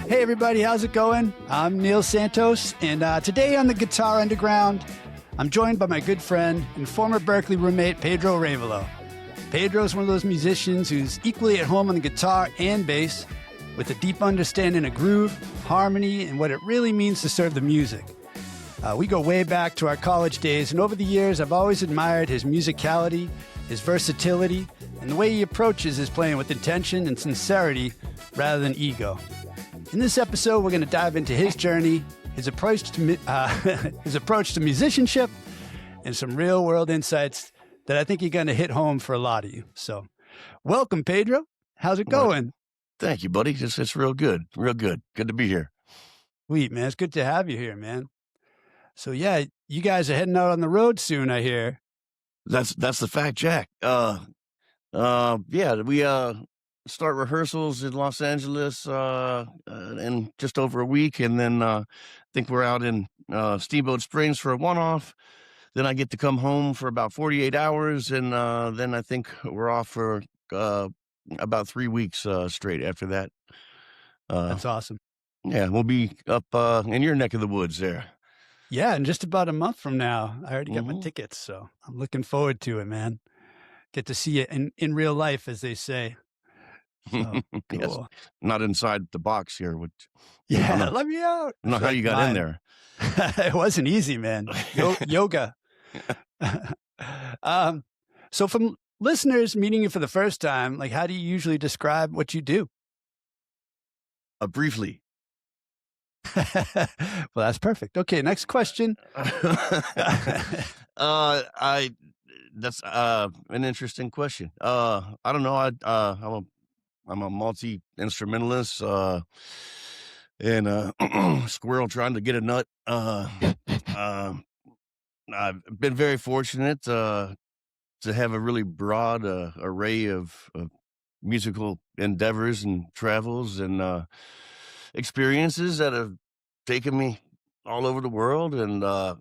Hey everybody, how's it going? I'm Neil Santos, and today on the Guitar Underground, I'm joined by my good friend and former Berklee roommate, Pedro Arevalo. Pedro's one of those musicians who's equally at home on the guitar and bass, with a deep understanding of groove, harmony, and what it really means to serve the music. We go way back to our college days, and over the years, I've always admired his musicality, his versatility, and the way he approaches his playing with intention and sincerity rather than ego. In this episode, we're going to dive into his journey, his approach to musicianship, and some real-world insights that I think you're going to hit home for a lot of you. So, welcome, Pedro. How's it going? Thank you, buddy. It's real good. Real good. Good to be here. Sweet, man. It's good to have you here, man. So, yeah, you guys are heading out on the road soon, I hear. That's the fact, Jack. We start rehearsals in Los Angeles in just over a week, and then I think we're out in Steamboat Springs for a one-off. Then I get to come home for about 48 hours, and then I think we're off for about 3 weeks straight after that. That's awesome. Yeah, we'll be up in your neck of the woods there. Yeah, in just about a month from now. I already got my tickets, so I'm looking forward to it, man. Get to see it in real life, as they say. So, cool. Yes. Not inside the box here. Yeah, let me out. I don't know how you got in there. It wasn't easy, man. Yoga. So from listeners meeting you for the first time, like, how do you usually describe what you do? Briefly. Well, that's perfect. Okay, next question. That's an interesting question. I don't know. I'm a multi-instrumentalist and a squirrel trying to get a nut. I've been very fortunate to have a really broad array of musical endeavors and travels and experiences that have taken me all over the world. And I've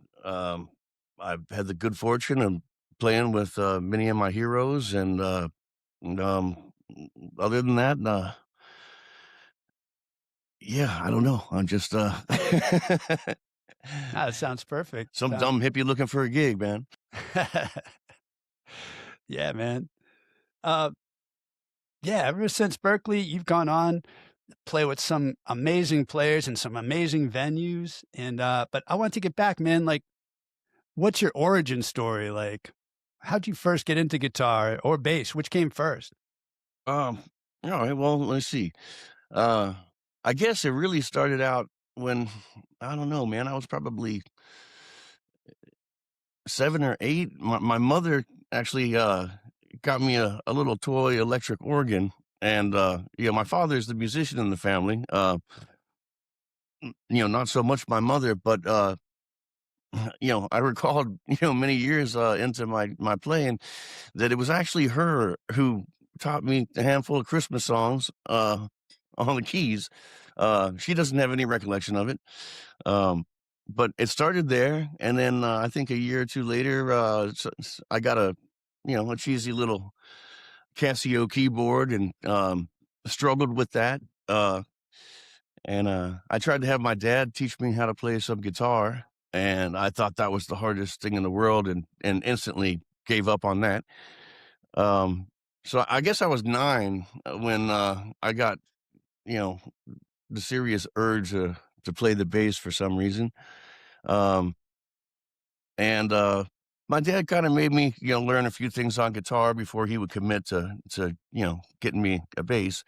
had the good fortune of playing with many of my heroes. And other than that, I don't know. I'm just That sounds perfect. Some dumb hippie looking for a gig, man. Yeah, man. Ever since Berklee, you've gone on to play with some amazing players and some amazing venues. And but I want to get back, man. Like, what's your origin story? Like, how'd you first get into guitar or bass? Which came first? All right. Well, let's see. I guess it really started out when, I don't know, man, I was probably 7 or 8. My mother actually got me a little toy electric organ. And, my father's the musician in the family. Not so much my mother, but, I recalled, many years into my playing that it was actually her who taught me a handful of Christmas songs on the keys. She doesn't have any recollection of it. But it started there. And then I think a year or two later, I got a cheesy little Casio keyboard and struggled with that. And I tried to have my dad teach me how to play some guitar. And I thought that was the hardest thing in the world and instantly gave up on that. So I guess I was 9 when I got, the serious urge to play the bass for some reason. And my dad kind of made me, learn a few things on guitar before he would commit to getting me a bass.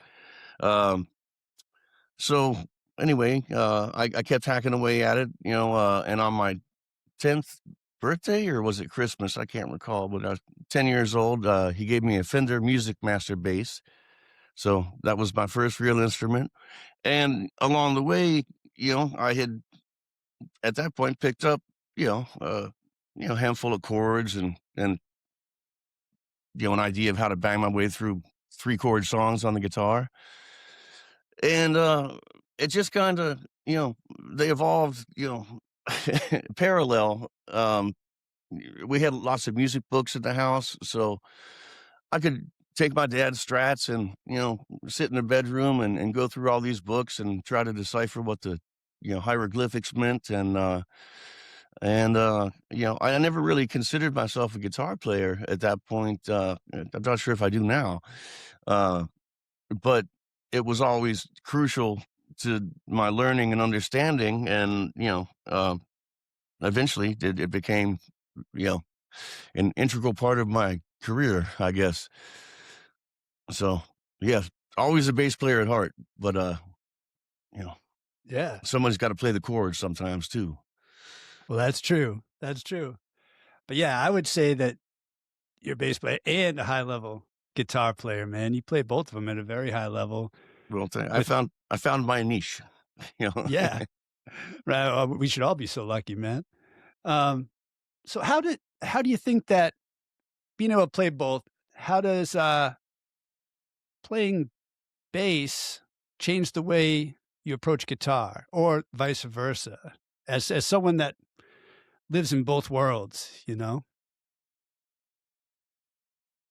So anyway, I kept hacking away at it, and on my 10th birthday, or was it Christmas? I can't recall, but I was 10 years old. He gave me a Fender Music Master bass. So that was my first real instrument. And along the way, I had at that point picked up, a handful of chords and an idea of how to bang my way through 3-chord songs on the guitar. And it just kind of, they evolved, parallel. We had lots of music books at the house, so I could take my dad's strats and, sit in the bedroom and go through all these books and try to decipher what the, hieroglyphics meant. I never really considered myself a guitar player at that point. I'm not sure if I do now. But it was always crucial to my learning and understanding. And, eventually it became, an integral part of my career, I guess. So, yeah, always a bass player at heart, but, Yeah. somebody's got to play the chords sometimes too. Well, that's true. That's true. But yeah, I would say that you're a bass player and a high level guitar player, man. You play both of them at a very high level. Well, I found my niche, Yeah. Right. We should all be so lucky, man. So how do you think that being able to play both, how does playing bass change the way you approach guitar, or vice versa? As someone that lives in both worlds,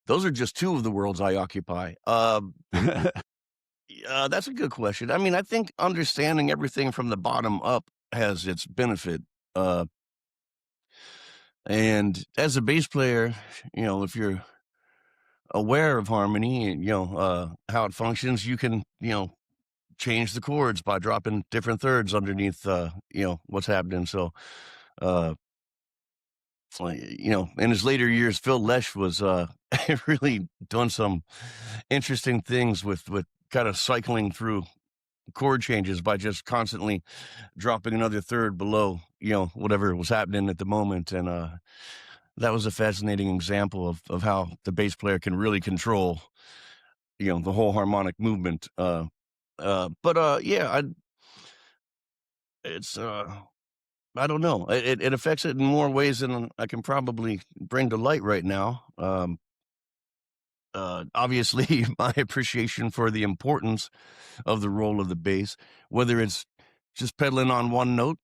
Those are just two of the worlds I occupy. That's a good question. I mean, I think understanding everything from the bottom up has its benefit. And as a bass player, if you're aware of harmony and, how it functions, you can, change the chords by dropping different thirds underneath, what's happening. So, in his later years, Phil Lesh was really done some interesting things with kind of cycling through chord changes by just constantly dropping another third below, whatever was happening at the moment. And that was a fascinating example of how the bass player can really control, the whole harmonic movement. Yeah, it's I don't know. It affects it in more ways than I can probably bring to light right now. Obviously, my appreciation for the importance of the role of the bass, whether it's just pedaling on one note,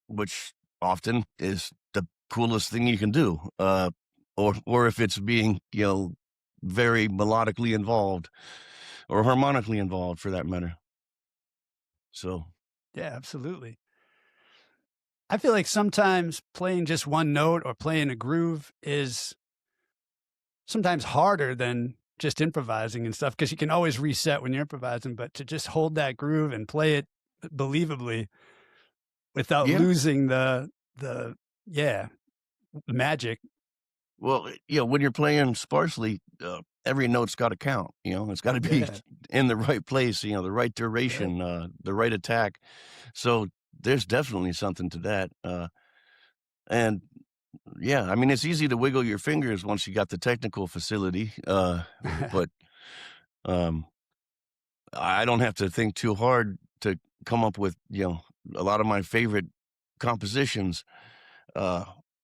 which often is the coolest thing you can do, or if it's being, very melodically involved or harmonically involved for that matter. So, Yeah, absolutely. I feel like sometimes playing just one note or playing a groove is sometimes harder than just improvising and stuff, because you can always reset when you're improvising, but to just hold that groove and play it believably without yeah. losing the magic. Well, when you're playing sparsely, every note's got to count. It's got to be Yeah. in the right place. The right duration, the right attack. So there's definitely something to that. And yeah, I mean, it's easy to wiggle your fingers once you got the technical facility. But I don't have to think too hard to come up with a lot of my favorite compositions,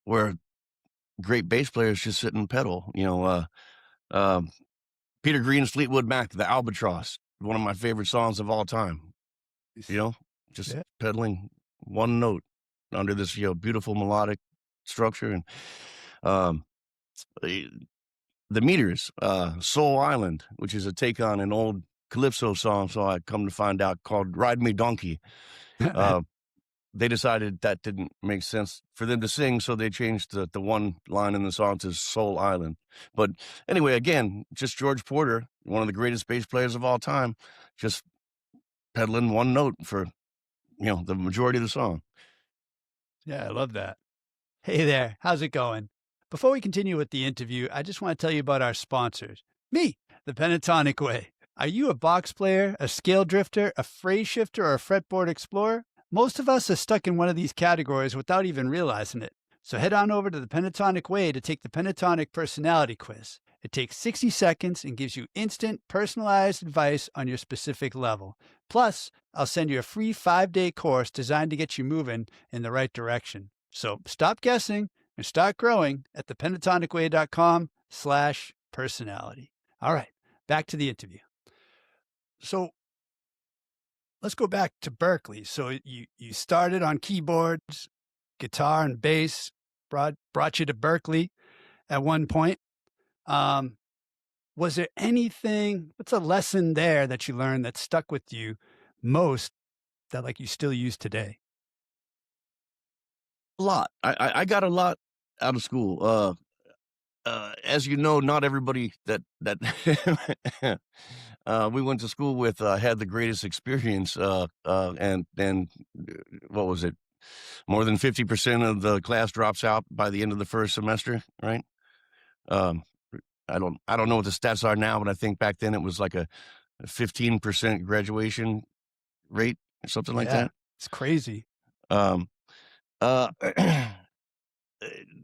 where great bass players just sit and pedal. Peter Green's Fleetwood Mac, The Albatross, one of my favorite songs of all time. Just Yeah. pedaling one note under this beautiful melodic structure. And the Meters, Soul Island, which is a take on an old calypso song, so I come to find out, called Ride Me Donkey. They decided that didn't make sense for them to sing, so they changed the one line in the song to Soul Island. But anyway, again, just George Porter, one of the greatest bass players of all time, just pedaling one note for, the majority of the song. Yeah, I love that. Hey there, how's it going? Before we continue with the interview, I just want to tell you about our sponsors. Me, the Pentatonic Way. Are you a box player, a scale drifter, a phrase shifter, or a fretboard explorer? Most of us are stuck in one of these categories without even realizing it. So head on over to the Pentatonic Way to take the Pentatonic Personality Quiz. It takes 60 seconds and gives you instant, personalized advice on your specific level. Plus, I'll send you a free 5-day course designed to get you moving in the right direction. So stop guessing and start growing at thepentatonicway.com/personality. All right, back to the interview. So let's go back to Berklee. So you started on keyboards, guitar and bass, brought you to Berklee at one point. Um, was there anything what's a lesson there that you learned that stuck with you most that, like, you still use today? A lot. I got a lot out of school. As you know, not everybody that we went to school with had the greatest experience. And what was it? More than 50% of the class drops out by the end of the first semester, right? Um, I don't know what the stats are now, but I think back then it was like a 15% graduation rate or something like Yeah, that. it's crazy. Um, uh,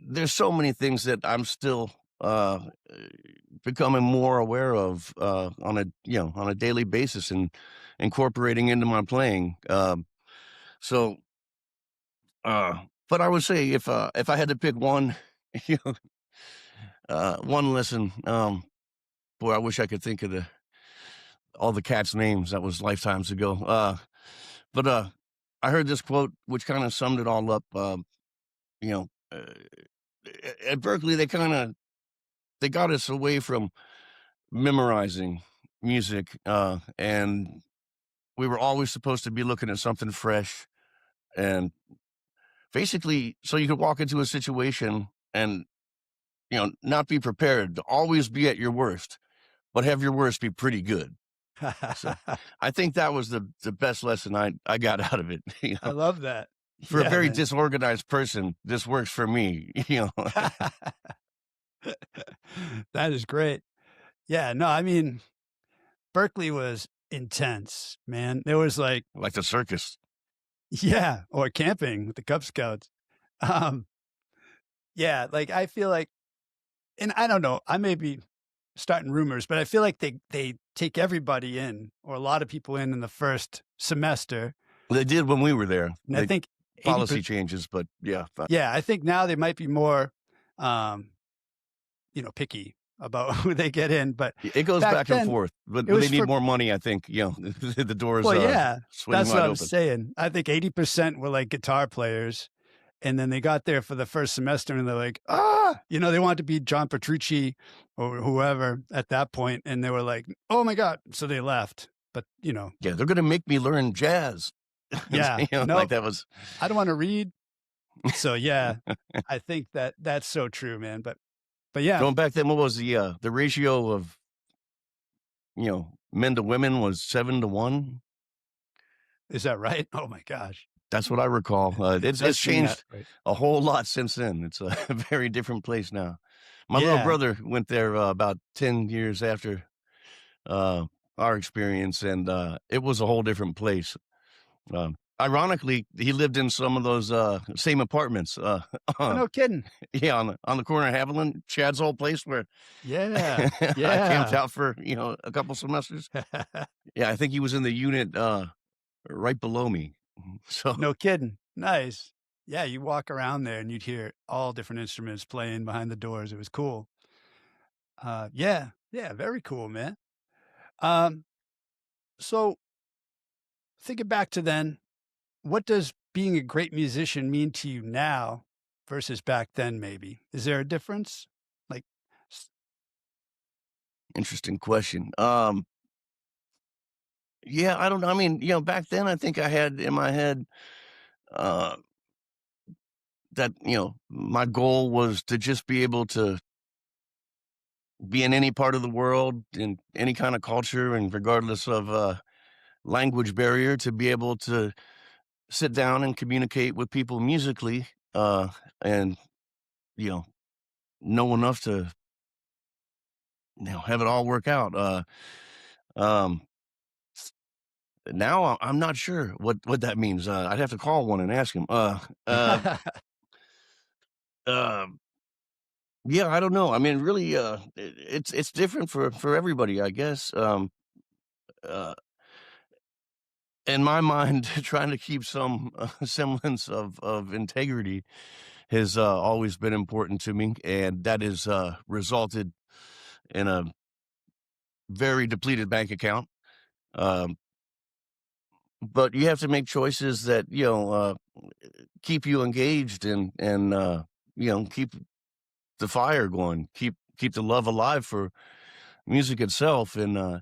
there's so many things that I'm still becoming more aware of on a daily basis and incorporating into my playing. So, uh, but I would say if I had to pick one, you know, one lesson, boy, I wish I could think of all the cats' names. That was lifetimes ago. But I heard this quote which kind of summed it all up. You know, at Berklee, they got us away from memorizing music, and we were always supposed to be looking at something fresh, and basically, so you could walk into a situation and not be prepared, to always be at your worst, but have your worst be pretty good. So I think that was the best lesson I got out of it. I love that. For a Yeah, very man. disorganized person, this works for me. That is great. Yeah, no, I mean, Berkeley was intense, man. There was like Like the circus. yeah, or camping with the Cub Scouts. Um, yeah, like, I feel like and I don't know, I may be starting rumors, but I feel like they take everybody in, or a lot of people in the first semester, They did when we were there. and I They think 80 policy changes, but yeah, yeah, I think now they might be more, um, picky about who they get in, but it goes back back and then, forth. But it when they was need for more money, I think the doors well, yeah, swing that's what wide I was open. saying. I think 80% were, like, guitar players, and then they got there for the first semester, and they're like, "Ah!" They wanted to be John Petrucci or whoever at that point, and they were like, "Oh my god." So they left, but, Yeah, they're gonna make me learn jazz. yeah, Like nope, that was I don't wanna read. So, yeah, I think that's so true, man, but yeah, going back then. What was the ratio of men to women was 7 to 1. is that right? Oh my gosh. That's what I recall. It It's does seem that changed way. a whole lot since then. It's a very different place now. My little Yeah. brother went there about 10 years after uh, our experience, and it was a whole different place. Ironically, he lived in some of those same apartments. Oh, no kidding. Yeah, on the corner of Haviland, Chad's old place where Yeah. I camped Yeah. out for a couple semesters. Yeah, I think he was in the unit right below me. So No kidding. Nice. Yeah, you walk around there and you'd hear all different instruments playing behind the doors. It was cool. Yeah. Yeah, very cool, man. Um, so thinking back to then, what does being a great musician mean to you now versus back then maybe? Is there a difference? Like s interesting question. Yeah, I don't know. I mean, back then I think I had in my head uh, that my goal was to just be able to be in any part of the world, in any kind of culture, and regardless of language barrier, to be able to sit down and communicate with people musically, and you know know enough to have it all work out. Um, Now I'm not sure what that means. I'd have to call one and ask him. Um, yeah, I don't know. I mean, really, it's different for everybody, I guess. Uh, in my mind, trying to keep some semblance of integrity has always been important to me, and that has resulted in a very depleted bank account. Um, but you have to make choices that keep you engaged and keep the fire going, keep keep the love alive for music itself. And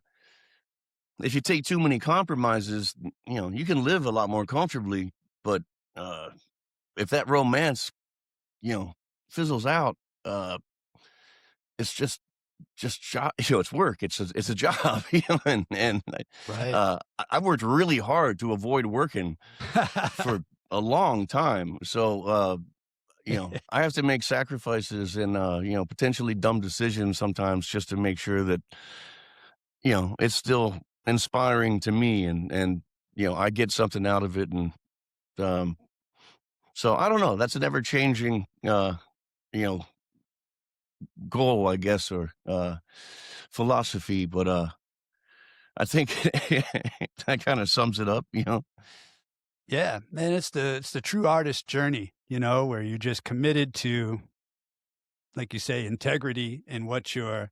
if you take too many compromises, you can live a lot more comfortably. But uh, if that romance, you know, fizzles out, uh, it's just job. It's work. It's a job. Right. I've worked really hard to avoid working for a long time. So I have to make sacrifices and potentially dumb decisions sometimes just to make sure that it's still inspiring to me, and I get something out of it. And um, so I don't know. That's an ever changing you know goal, I guess, or philosophy. But I think that kind of sums it up. Yeah, man, it's the true artist journey, where you're just committed to, like you say, integrity in what you're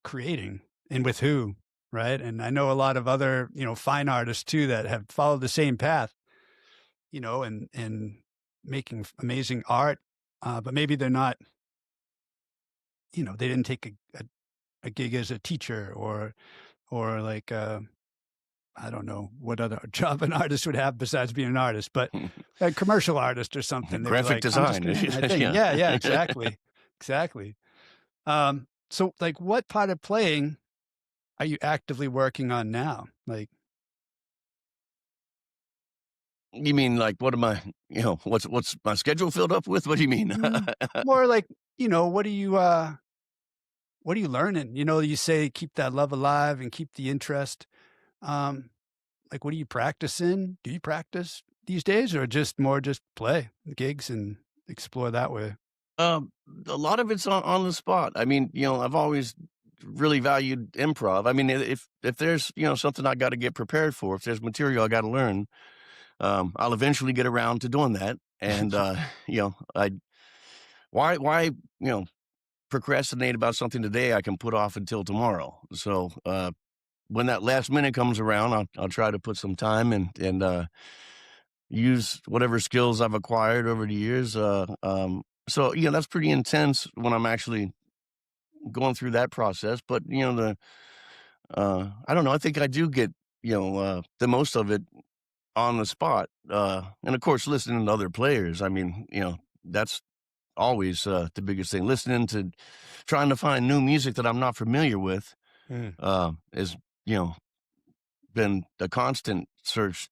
creating and with who, right? And I know a lot of other, fine artists too that have followed the same path, and making amazing art, but maybe they're not, they didn't take a gig as a teacher or like I don't know what other job an artist would have besides being an artist, but a commercial artist or something. They'd be Graphic like, I'm just design. gonna do my thing. Yeah. Yeah, exactly. Exactly. So like what part of playing are you actively working on now? Like, You mean like what am I? What's my schedule filled up with? What do you mean? more like, what are you learning? You say keep that love alive and keep the interest. Um, like what are you practicing? Do you practice these days or just play gigs and explore that way? A lot of it's on the spot. I mean, I've always really valued improv. I mean, if there's something I got to get prepared for, if there's material I got to learn, I'll eventually get around to doing that. And I why procrastinate about something today I can put off until tomorrow. So when that last minute comes around, I'll try to put some time and use whatever skills I've acquired over the years. So that's pretty intense when I'm actually going through that process. But I don't know. I think I do get the most of it on the spot, and of course listening to other players. I mean, that's always the biggest thing. Listening to, trying to find new music that I'm not familiar with, Mm. is been a constant search,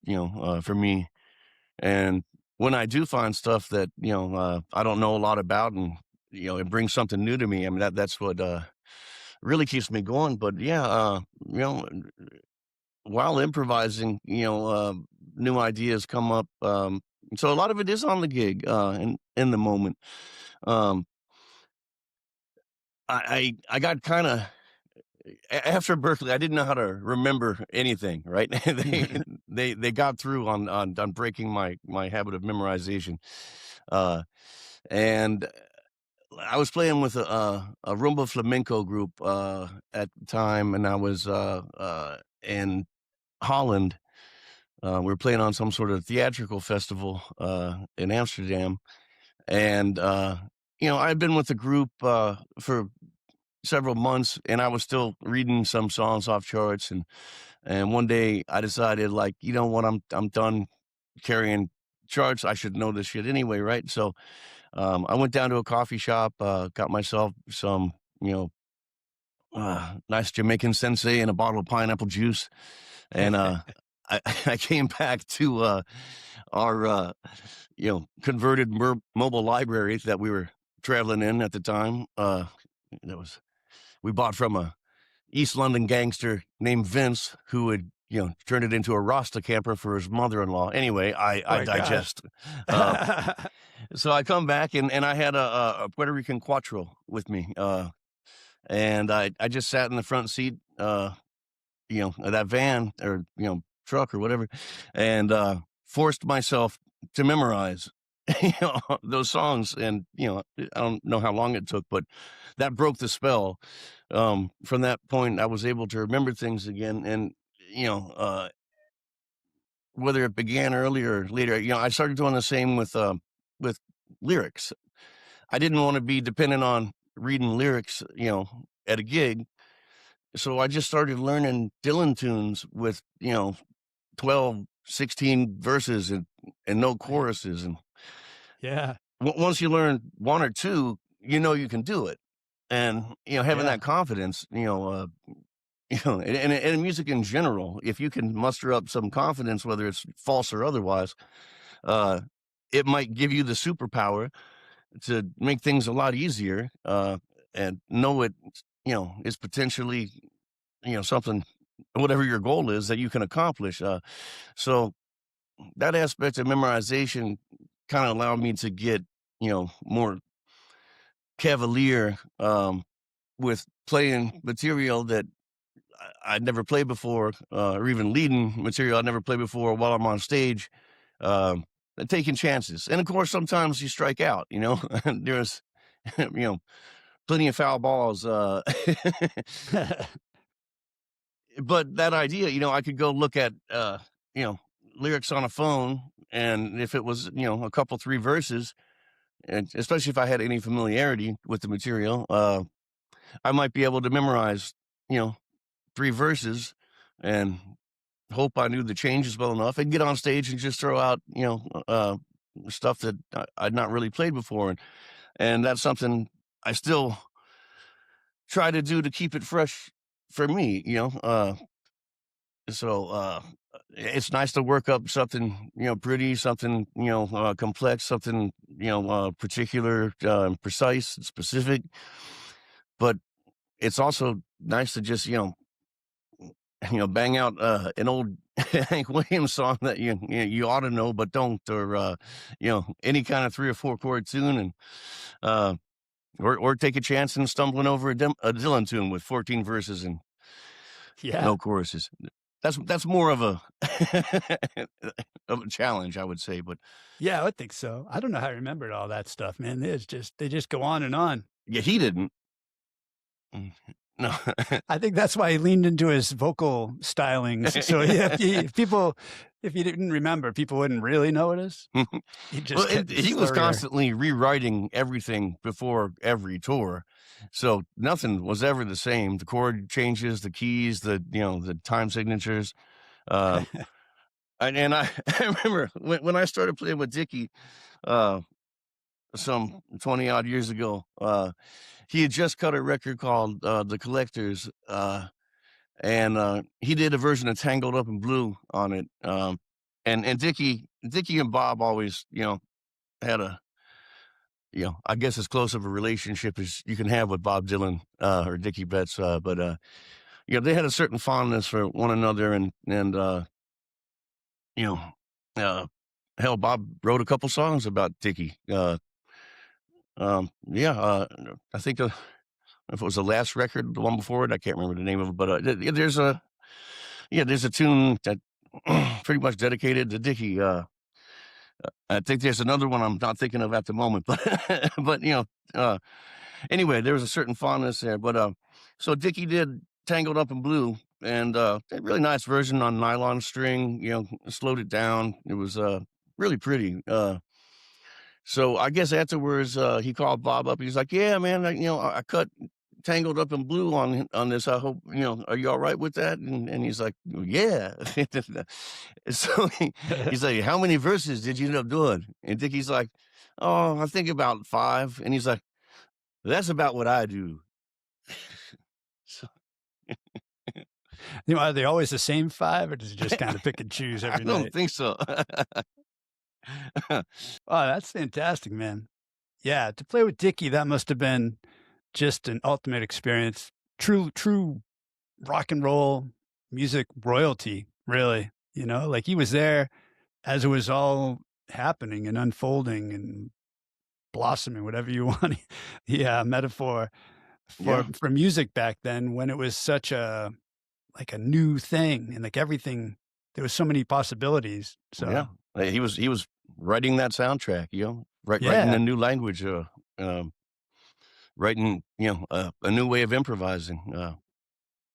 for me. And when I do find stuff that I don't know a lot about, and it brings something new to me, I mean that's what really keeps me going. But yeah, while improvising, new ideas come up. So a lot of it is on the gig, in the moment. Um, I got kind of, after Berklee, I didn't know how to remember anything. Right? They got through on breaking my habit of memorization, uh, and I was playing with a rumba flamenco group at the time, and I was in Holland. We were playing on some sort of theatrical festival in Amsterdam, and I had been with the group for several months, and I was still reading some songs off charts. And one day I decided, like, you know what, I'm done carrying charts. I should know this shit anyway, right? So I went down to a coffee shop, got myself some, nice Jamaican sensei and a bottle of pineapple juice. And I, I came back to our, converted mobile library that we were traveling in at the time. That was, we bought from a East London gangster named Vince, who had, turned it into a Rasta camper for his mother-in-law. Anyway, Oh I my God. digest. Uh, so I come back, and I had a Puerto Rican Quattro with me. And I just sat in the front seat, of that van, or, truck or whatever, and forced myself to memorize, those songs. And, I don't know how long it took, but that broke the spell. From that point, I was able to remember things again. And, whether it began earlier or later, I started doing the same with lyrics. I didn't want to be dependent on reading lyrics, at a gig. So I just started learning Dylan tunes with, 12, 16 verses and no Right. choruses. And Yeah. once you learn one or two, you can do it. And, having Yeah. that confidence, and in music in general, if you can muster up some confidence, whether it's false or otherwise, uh, it might give you the superpower to make things a lot easier, and know it, is potentially, something, whatever your goal is that you can accomplish. So that aspect of memorization kind of allowed me to get, more cavalier, with playing material that I'd never played before, or even leading material I'd never played before while I'm on stage, and taking chances. And of course, sometimes you strike out, there's, you know, plenty of foul balls. But that idea, I could go look at, you know, lyrics on a phone. And if it was, a couple, three verses, and especially if I had any familiarity with the material, I might be able to memorize, you know, three verses and hope I knew the changes well enough and get on stage and just throw out, stuff that I'd not really played before. And that's something I still try to do to keep it fresh for me, so it's nice to work up something, pretty, something, complex, something, particular, precise, specific. But it's also nice to just, bang out an old Hank Williams song that you ought to know but don't, or any kind of 3 or 4 chord tune, and uh, or take a chance in stumbling over a Dylan tune with 14 verses and Yeah. no choruses. That's more of a of a challenge, I would say. But Yeah, I would think so. I don't know how I remembered all that stuff, man. They just go on and on. yeah, he didn't. Mm, no. I think that's why he leaned into his vocal stylings. So yeah, if you didn't remember, people wouldn't really know it is. He Well, just get he was slurrier. constantly rewriting everything before every tour, so nothing was ever the same. The chord changes, the keys, the time signatures. Um, and I, I remember when I started playing with Dickie, uh, some 20 odd years ago. He had just cut a record called "The Collectors," and he did a version of "Tangled Up in Blue" on it. And Dickie and Bob always, had a, I guess as close of a relationship as you can have with Bob Dylan, or Dickie Betts. But they had a certain fondness for one another, and you know, uh, hell, Bob wrote a couple songs about Dickie. Yeah, I think if it was the last record, the one before it, I can't remember the name of it, but there's a tune that pretty much dedicated to Dickie. I think there's another one I'm not thinking of at the moment, but but uh, anyway, there was a certain fondness there. But so Dickie did "Tangled Up in Blue," and a really nice version on nylon string. Slowed it down. It was really pretty. So I guess afterwards, he called Bob up. He's like, "Yeah, man, I cut Tangled Up in Blue on this. I hope, are you all right with that?" And he's like, "Yeah." So he's like, "How many verses did you end up doing?" And Dickie's like, "Oh, I think about 5." And he's like, "That's about what I do." So, Are they always the same 5, or does he just kind of pick and choose I every don't night? think so. Oh, that's fantastic, man. Yeah, to play with Dickie, that must have been just an ultimate experience. True rock and roll music royalty, really. Like he was there as it was all happening and unfolding and blossoming, whatever you want. Yeah, metaphor Yeah, for music back then when it was such a like a new thing and like everything there was so many possibilities. yeah. So He was writing that soundtrack. Writing a yeah, new language. Um, Writing, a new way of improvising.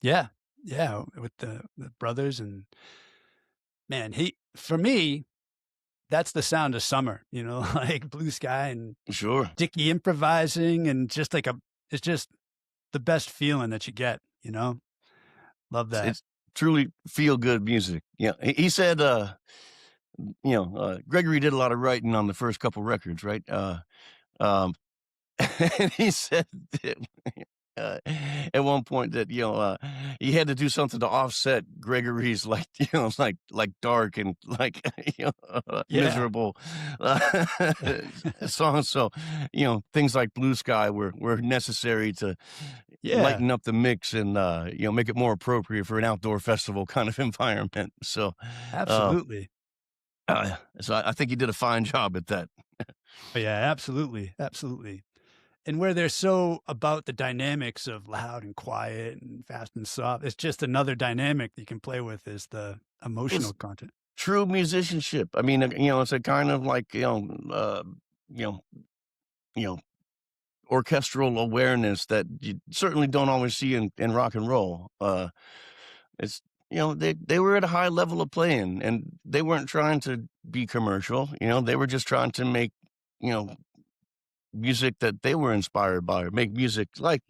yeah, yeah, with the brothers and man, he for me, that's the sound of summer, like blue sky and Sure. Dickie improvising and just like It's just the best feeling that you get, you know? Love that. It's truly feel good music. Yeah, he said, Gregory did a lot of writing on the first couple records, right? Um, and he said that, uh, at one point that he had to do something to offset Gregory's like dark and like Yeah. miserable uh, songs. So things like Blue Sky were necessary to Yeah, lighten up the mix and make it more appropriate for an outdoor festival kind of environment. Uh, absolutely. so I think he did a fine job at that. Yeah, absolutely, absolutely. And where they're so about the dynamics of loud and quiet and fast and soft, it's just another dynamic you can play with is the It's emotional content. true musicianship. I mean, it's a kind of like you know, you know, orchestral awareness that you certainly don't always see in rock and roll. It's they were at a high level of playing, and they weren't trying to be commercial. They were just trying to make you know music that they were inspired by, or make music like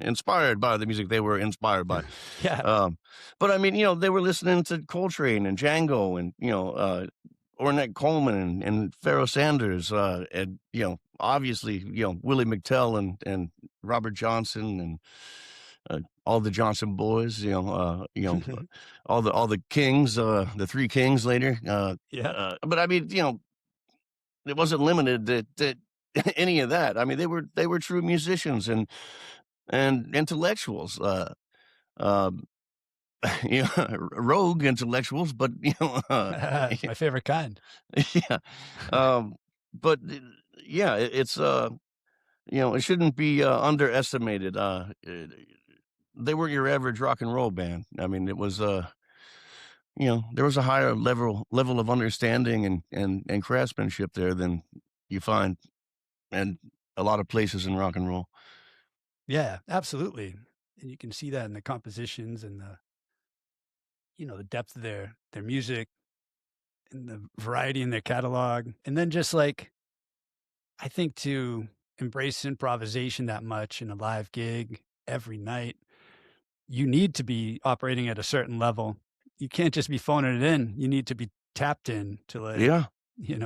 inspired by the music they were inspired by. Yeah. Um, but I mean, they were listening to Coltrane and Django and Ornette Coleman and Pharoah Sanders, and obviously Willie McTell and Robert Johnson and all the Johnson boys, all the Kings, the three Kings later. Yeah. But I mean, it wasn't limited to any of that. I mean, they were true musicians and intellectuals. Um, rogue intellectuals, but It's my favorite kind. yeah. Um, but yeah, it shouldn't be underestimated. They weren't your average rock and roll band. I mean, it was there was a higher level of understanding and craftsmanship there than you find in a lot of places in rock and roll. Yeah, absolutely. And you can see that in the compositions and the depth of their music and the variety in their catalog. And then just like I think to embrace improvisation that much in a live gig every night, you need to be operating at a certain level. You can't just be phoning it in. You need to be tapped in to like, Yeah,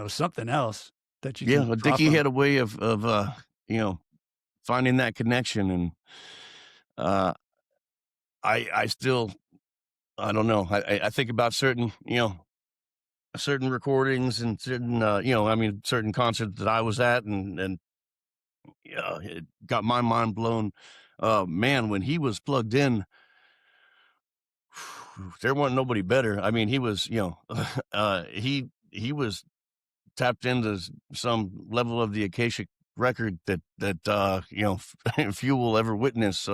something else that you yeah. can Well, draw Dickie from. had a way of finding that connection, and uh, I still I don't know. I think about certain recordings and certain I mean certain concerts that I was at, and yeah, it got my mind blown. Man, when he was plugged in, there wasn't nobody better. I mean, he was he was tapped into some level of the Akashic record that few will ever witness.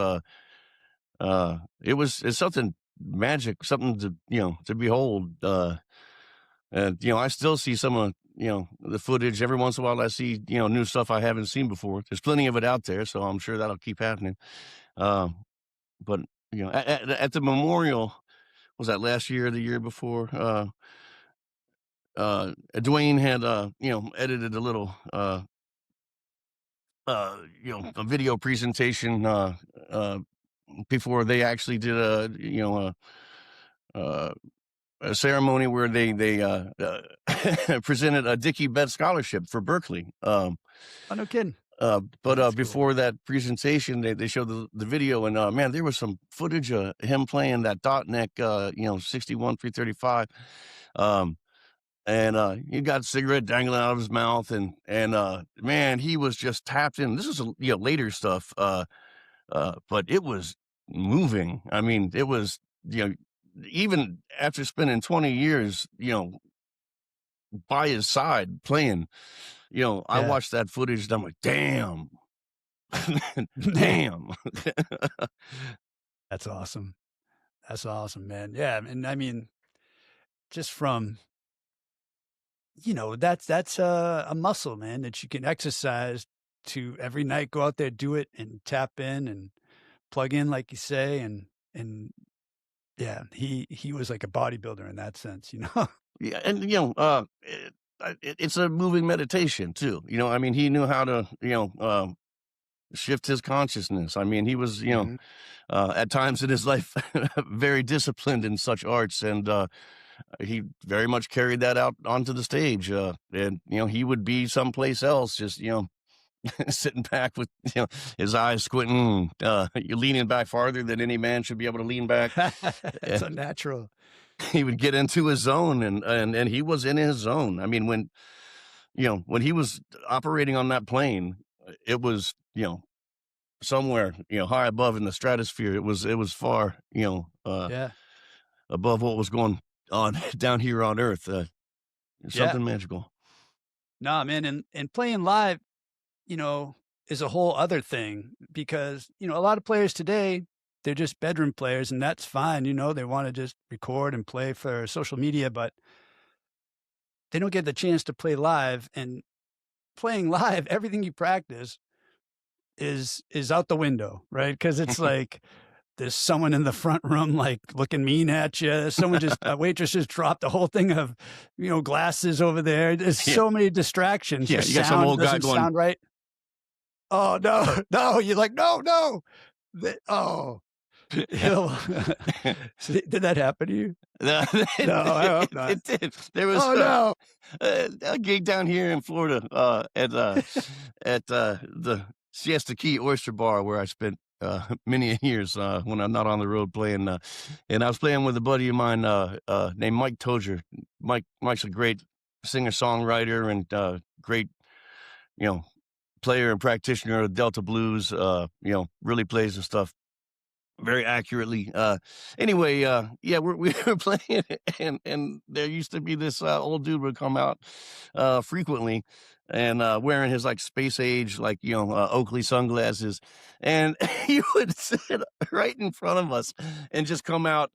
It's something magic, something to behold. And I still see some of the footage every once in a while. I see new stuff I haven't seen before. There's plenty of it out there, so I'm sure that'll keep happening. But at the memorial, was that last year or the year before? Dwayne had edited a little a video presentation before they actually did a a ceremony where they presented a Dickie Betts scholarship for Berklee. Oh, no kidding. But That's cool. before that presentation, they showed the video, and man, there was some footage of him playing that dot neck, 61 335, um, and he got a cigarette dangling out of his mouth, and man, he was just tapped in. This is later stuff, but it was moving. I mean, it was even after spending 20 years, by his side playing, I Yeah. watched that footage and I'm like, damn, damn. That's awesome. That's awesome, man. Yeah, and I mean, just from that's a muscle, man, that you can exercise to every night go out there, do it, and tap in and plug in, like you say, and yeah, he was like a bodybuilder in that sense, you know. Yeah, and it's a moving meditation too. I mean, he knew how to, shift his consciousness. I mean, he was, Hmm. at times in his life, very disciplined in such arts, and he very much carried that out onto the stage. And he would be someplace else, just sitting back with his eyes squinting, you're leaning back farther than any man should be able to lean back. It's unnatural. He would get into his zone, and he was in his zone. I mean, when he was operating on that plane, it was somewhere high above in the stratosphere. It was far Yeah. above what was going on down here on Earth. Yeah. Something magical. No, man, and playing live, is a whole other thing because, a lot of players today, they're just bedroom players and that's fine. They want to just record and play for social media, but they don't get the chance to play live. And playing live, everything you practice is out the window, right? Because it's like there's someone in the front room like looking mean at you. Someone just a waitress just dropped a whole thing of glasses over there. There's Yeah, so many distractions. yeah. Your You got some sound old guy doesn't going. sound right. Oh no, no! You're like no, no. Oh, did that happen to you? No, No, I hope not. it did. There was Oh no. a gig down here in Florida at the Siesta Key Oyster Bar where I spent many years when I'm not on the road playing. And I was playing with a buddy of mine named Mike Tozier. Mike's a great singer songwriter and great you know player and practitioner of Delta blues. Really plays the stuff very accurately. Anyway, yeah, we were playing, and there used to be this old dude would come out frequently, and wearing his like space age like Oakley sunglasses, and he would sit right in front of us and just come out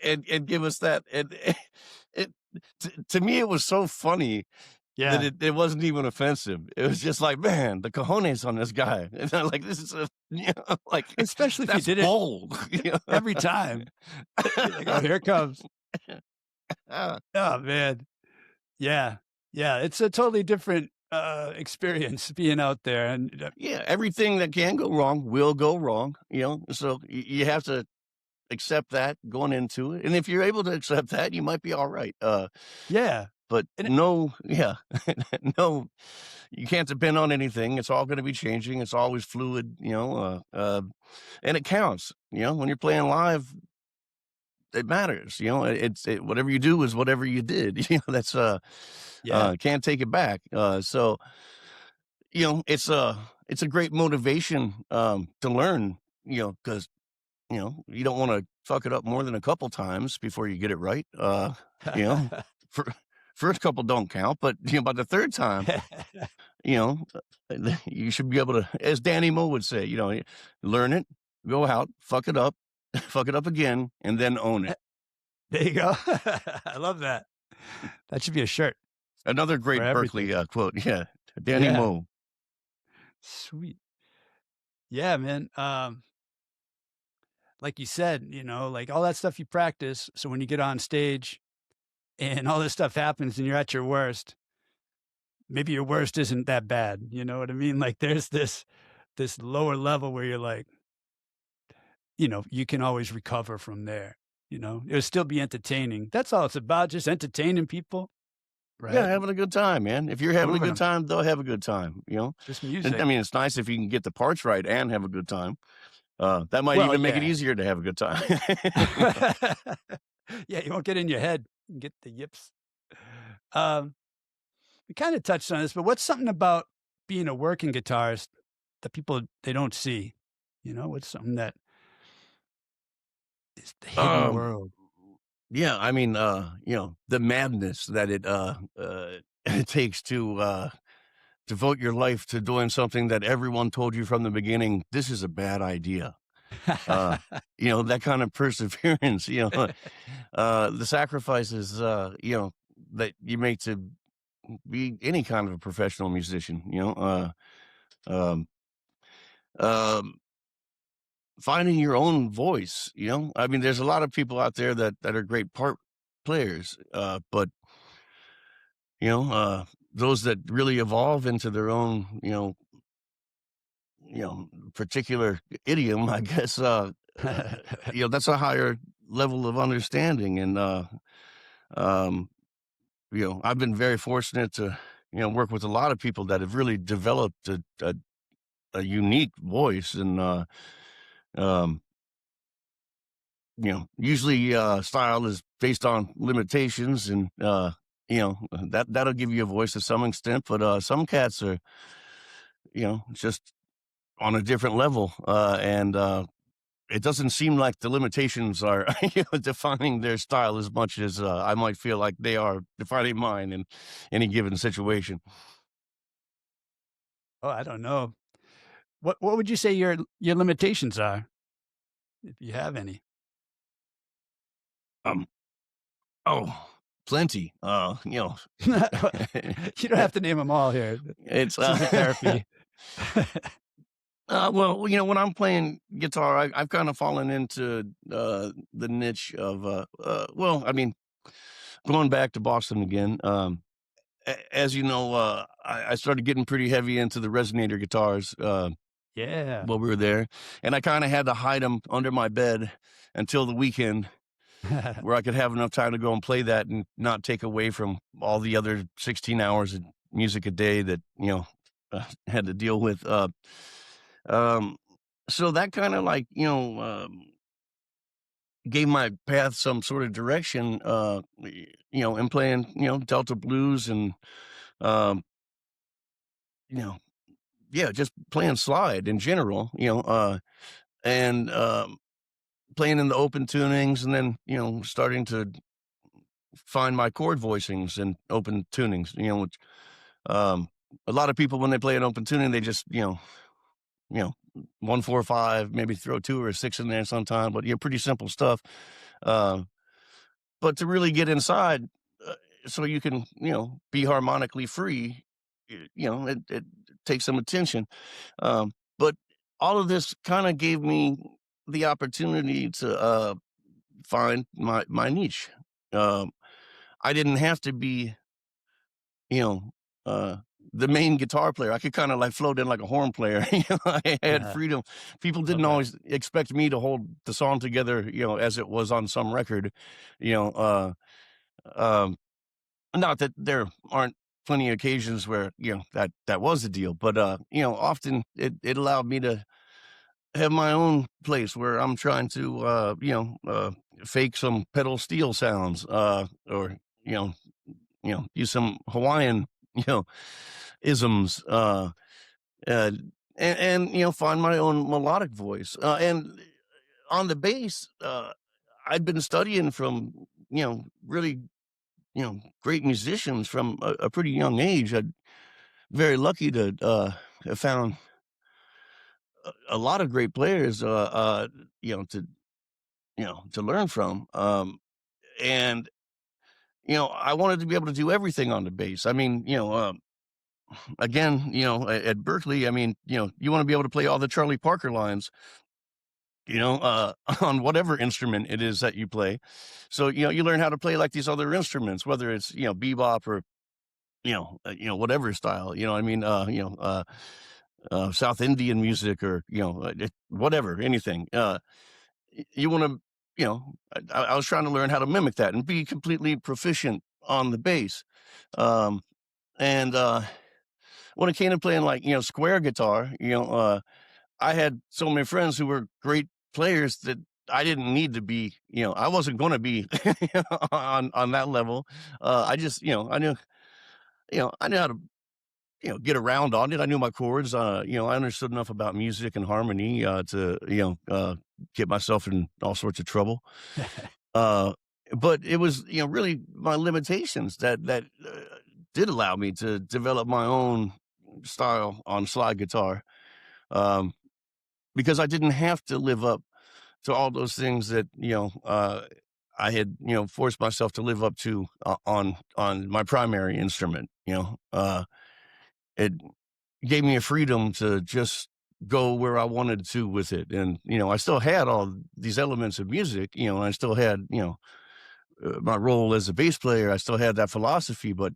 and give us that, and it to me it was so funny that Yeah, it wasn't even offensive. It was just like, man, the cojones on this guy. And I'm like, this is like, especially if you that's did it bold. every time. You're like, oh, here it comes. Uh, Oh man. Yeah. Yeah. It's a totally different experience being out there. And yeah, everything that can go wrong will go wrong, so you have to accept that going into it. And if you're able to accept that, you might be all right. yeah. But And no, yeah, no, you can't depend on anything. It's all going to be changing. It's always fluid, and it counts. When you're playing live, it matters. Whatever you do is whatever you did. That's yeah. can't take it back. So it's a great motivation to learn. Because you don't want to fuck it up more than a couple times before you get it right. You know, for first couple don't count, but by the third time, you know, you should be able to, as Danny Moe would say, learn it, go out, fuck it up, fuck it up again, and then own it. There you go. I love that. That should be a shirt Another for great everything. Berklee quote. Yeah, Danny Yeah. Moe. Sweet. Yeah, man. Like you said, like all that stuff you practice. So when you get on stage and all this stuff happens and you're at your worst, maybe your worst isn't that bad. You know what I mean? Like there's this lower level where you're like, you can always recover from there. It'll still be entertaining. That's all it's about, just entertaining people, Yeah, right? having a good time, man. If you're having a Moving good them, time, they'll have a good time. just And, I music. mean, it's nice if you can get the parts right and have a good time. That might Well, even make it yeah. easier to have a good time. Yeah, you won't get in your head and get the yips. Um, we kind of touched on this, but what's something about being a working guitarist that people they don't see? What's something that is the hidden um, world? yeah, I mean, the madness that it takes to devote your life to doing something that everyone told you from the beginning, this is a bad idea. That kind of perseverance, the sacrifices, that you make to be any kind of a professional musician, um, um, finding your own voice, I mean, there's a lot of people out there that are great part players, but those that really evolve into their own, particular idiom, I guess, that's a higher level of understanding. And, um, I've been very fortunate to, work with a lot of people that have really developed a unique voice. And, um, usually, style is based on limitations, and, that'll give you a voice to some extent, but, some cats are, just on a different level. And, it doesn't seem like the limitations are, defining their style as much as, I might feel like they are defining mine in any given situation. Oh, I don't know. What would you say your limitations are, if you have any? Um, oh, plenty. You don't have to name them all here. It's, This isn't therapy. well, when I'm playing guitar, I've kind of fallen into, the niche of, well, I mean, going back to Boston again, as you know, I started getting pretty heavy into the resonator guitars, Yeah. while we were there, and I kinda had to hide them under my bed until the weekend, where I could have enough time to go and play that and not take away from all the other 16 hours of music a day that, had to deal with. Um, so that kinda like, gave my path some sort of direction, in playing, Delta blues and, um, you know, yeah, just playing slide in general, and, playing in the open tunings, and then, starting to find my chord voicings and open tunings, which, um, a lot of people when they play an open tuning, they just, you know, 1, 4, 5, maybe throw 2 or 6 in there sometime, but, pretty simple stuff. Uh, but to really get inside, so you can, be harmonically free, it takes some attention. But all of this kinda gave me the opportunity to, find my niche. Um, I didn't have to be, you know, uh, the main guitar player. I could kinda, like, float in like a horn player, I had Yeah, freedom. People love didn't that. always expect me to hold the song together, as it was on some record, you know, uh, um, not that there aren't plenty of occasions where, that was the deal, but, often it allowed me to have my own place where I'm trying to, fake some pedal steel sounds, or, you know use some Hawaiian, you know, isms, uh, find my own melodic voice. And on the bass, I'd been studying from, really, great musicians from a pretty young age. I'm very lucky to, have found a lot of great players, to, to learn from. And, I wanted to be able to do everything on the bass. I mean, again, at Berklee, I mean, you want to be able to play all the Charlie Parker lines, on whatever instrument it is that you play. So, you learn how to play like these other instruments, whether it's, bebop or, whatever style, I mean, South Indian music or, whatever, anything. You want to, I was trying to learn how to mimic that and be completely proficient on the bass. Um, and, when it came to playing like, square guitar, I had so many friends who were great players that I didn't need to be, I wasn't going to be on that level. I just, I knew how to, get around on it. I knew my chords. I understood enough about music and harmony to, get myself in all sorts of trouble. Uh, but it was, really my limitations that did allow me to develop my own style on slide guitar. Um, because I didn't have to live up to all those things that, I had, forced myself to live up to on my primary instrument, it gave me a freedom to just go where I wanted to with it. And, I still had all these elements of music, and I still had, my role as a bass player. I still had that philosophy, but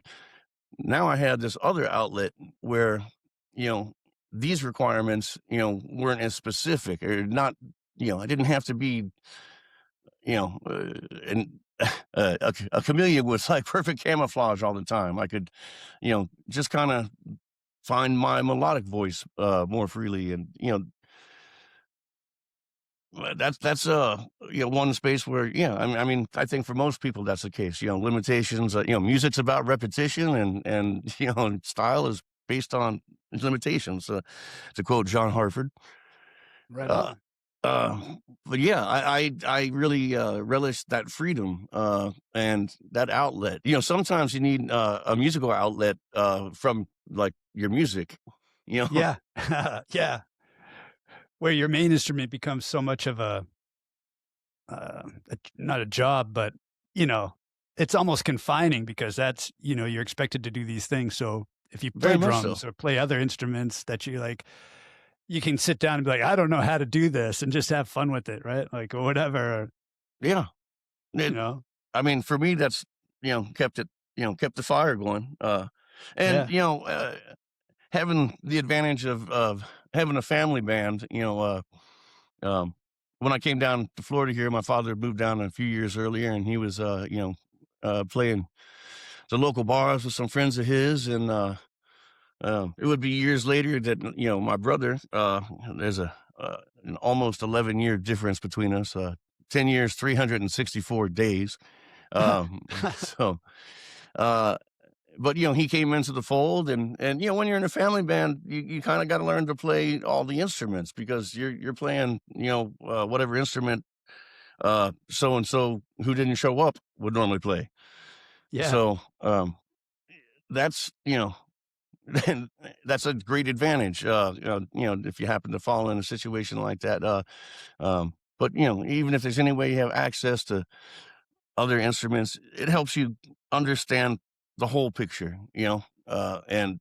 now I had this other outlet where, you know, these requirements, weren't as specific or not. I didn't have to be, and a chameleon with like perfect camouflage all the time. I could, just kind of find my melodic voice more freely, and that's one space where I mean I think for most people that's the case. Limitations. Music's about repetition, and style is based on limitations. To quote John Hartford. Right Uh, on. uh, but yeah, I really relish that freedom and that outlet. Sometimes you need a musical outlet from like your music. Yeah. Yeah. Where your main instrument becomes so much of not a job, but, it's almost confining because that's, you're expected to do these things. So if you play Very much so. drums or play other instruments that you like, you can sit down and be like, I don't know how to do this and just have fun with it, right? Like, or whatever, Yeah. you It, know? I mean, for me, that's kept the fire going. And Yeah. having the advantage of having a family band. Um, when I came down to Florida here, my father moved down a few years earlier, and he was playing the local bars with some friends of his, and it would be years later that my brother. There's an almost 11-year difference between us. 10 years, 364 days. So, uh, but he came into the fold, and when you're in a family band, you kind of got to learn to play all the instruments because you're playing whatever instrument so and so who didn't show up would normally play. Yeah. So that's that's a great advantage. If you happen to fall in a situation like that. But even if there's any way you have access to other instruments, it helps you understand the whole picture. And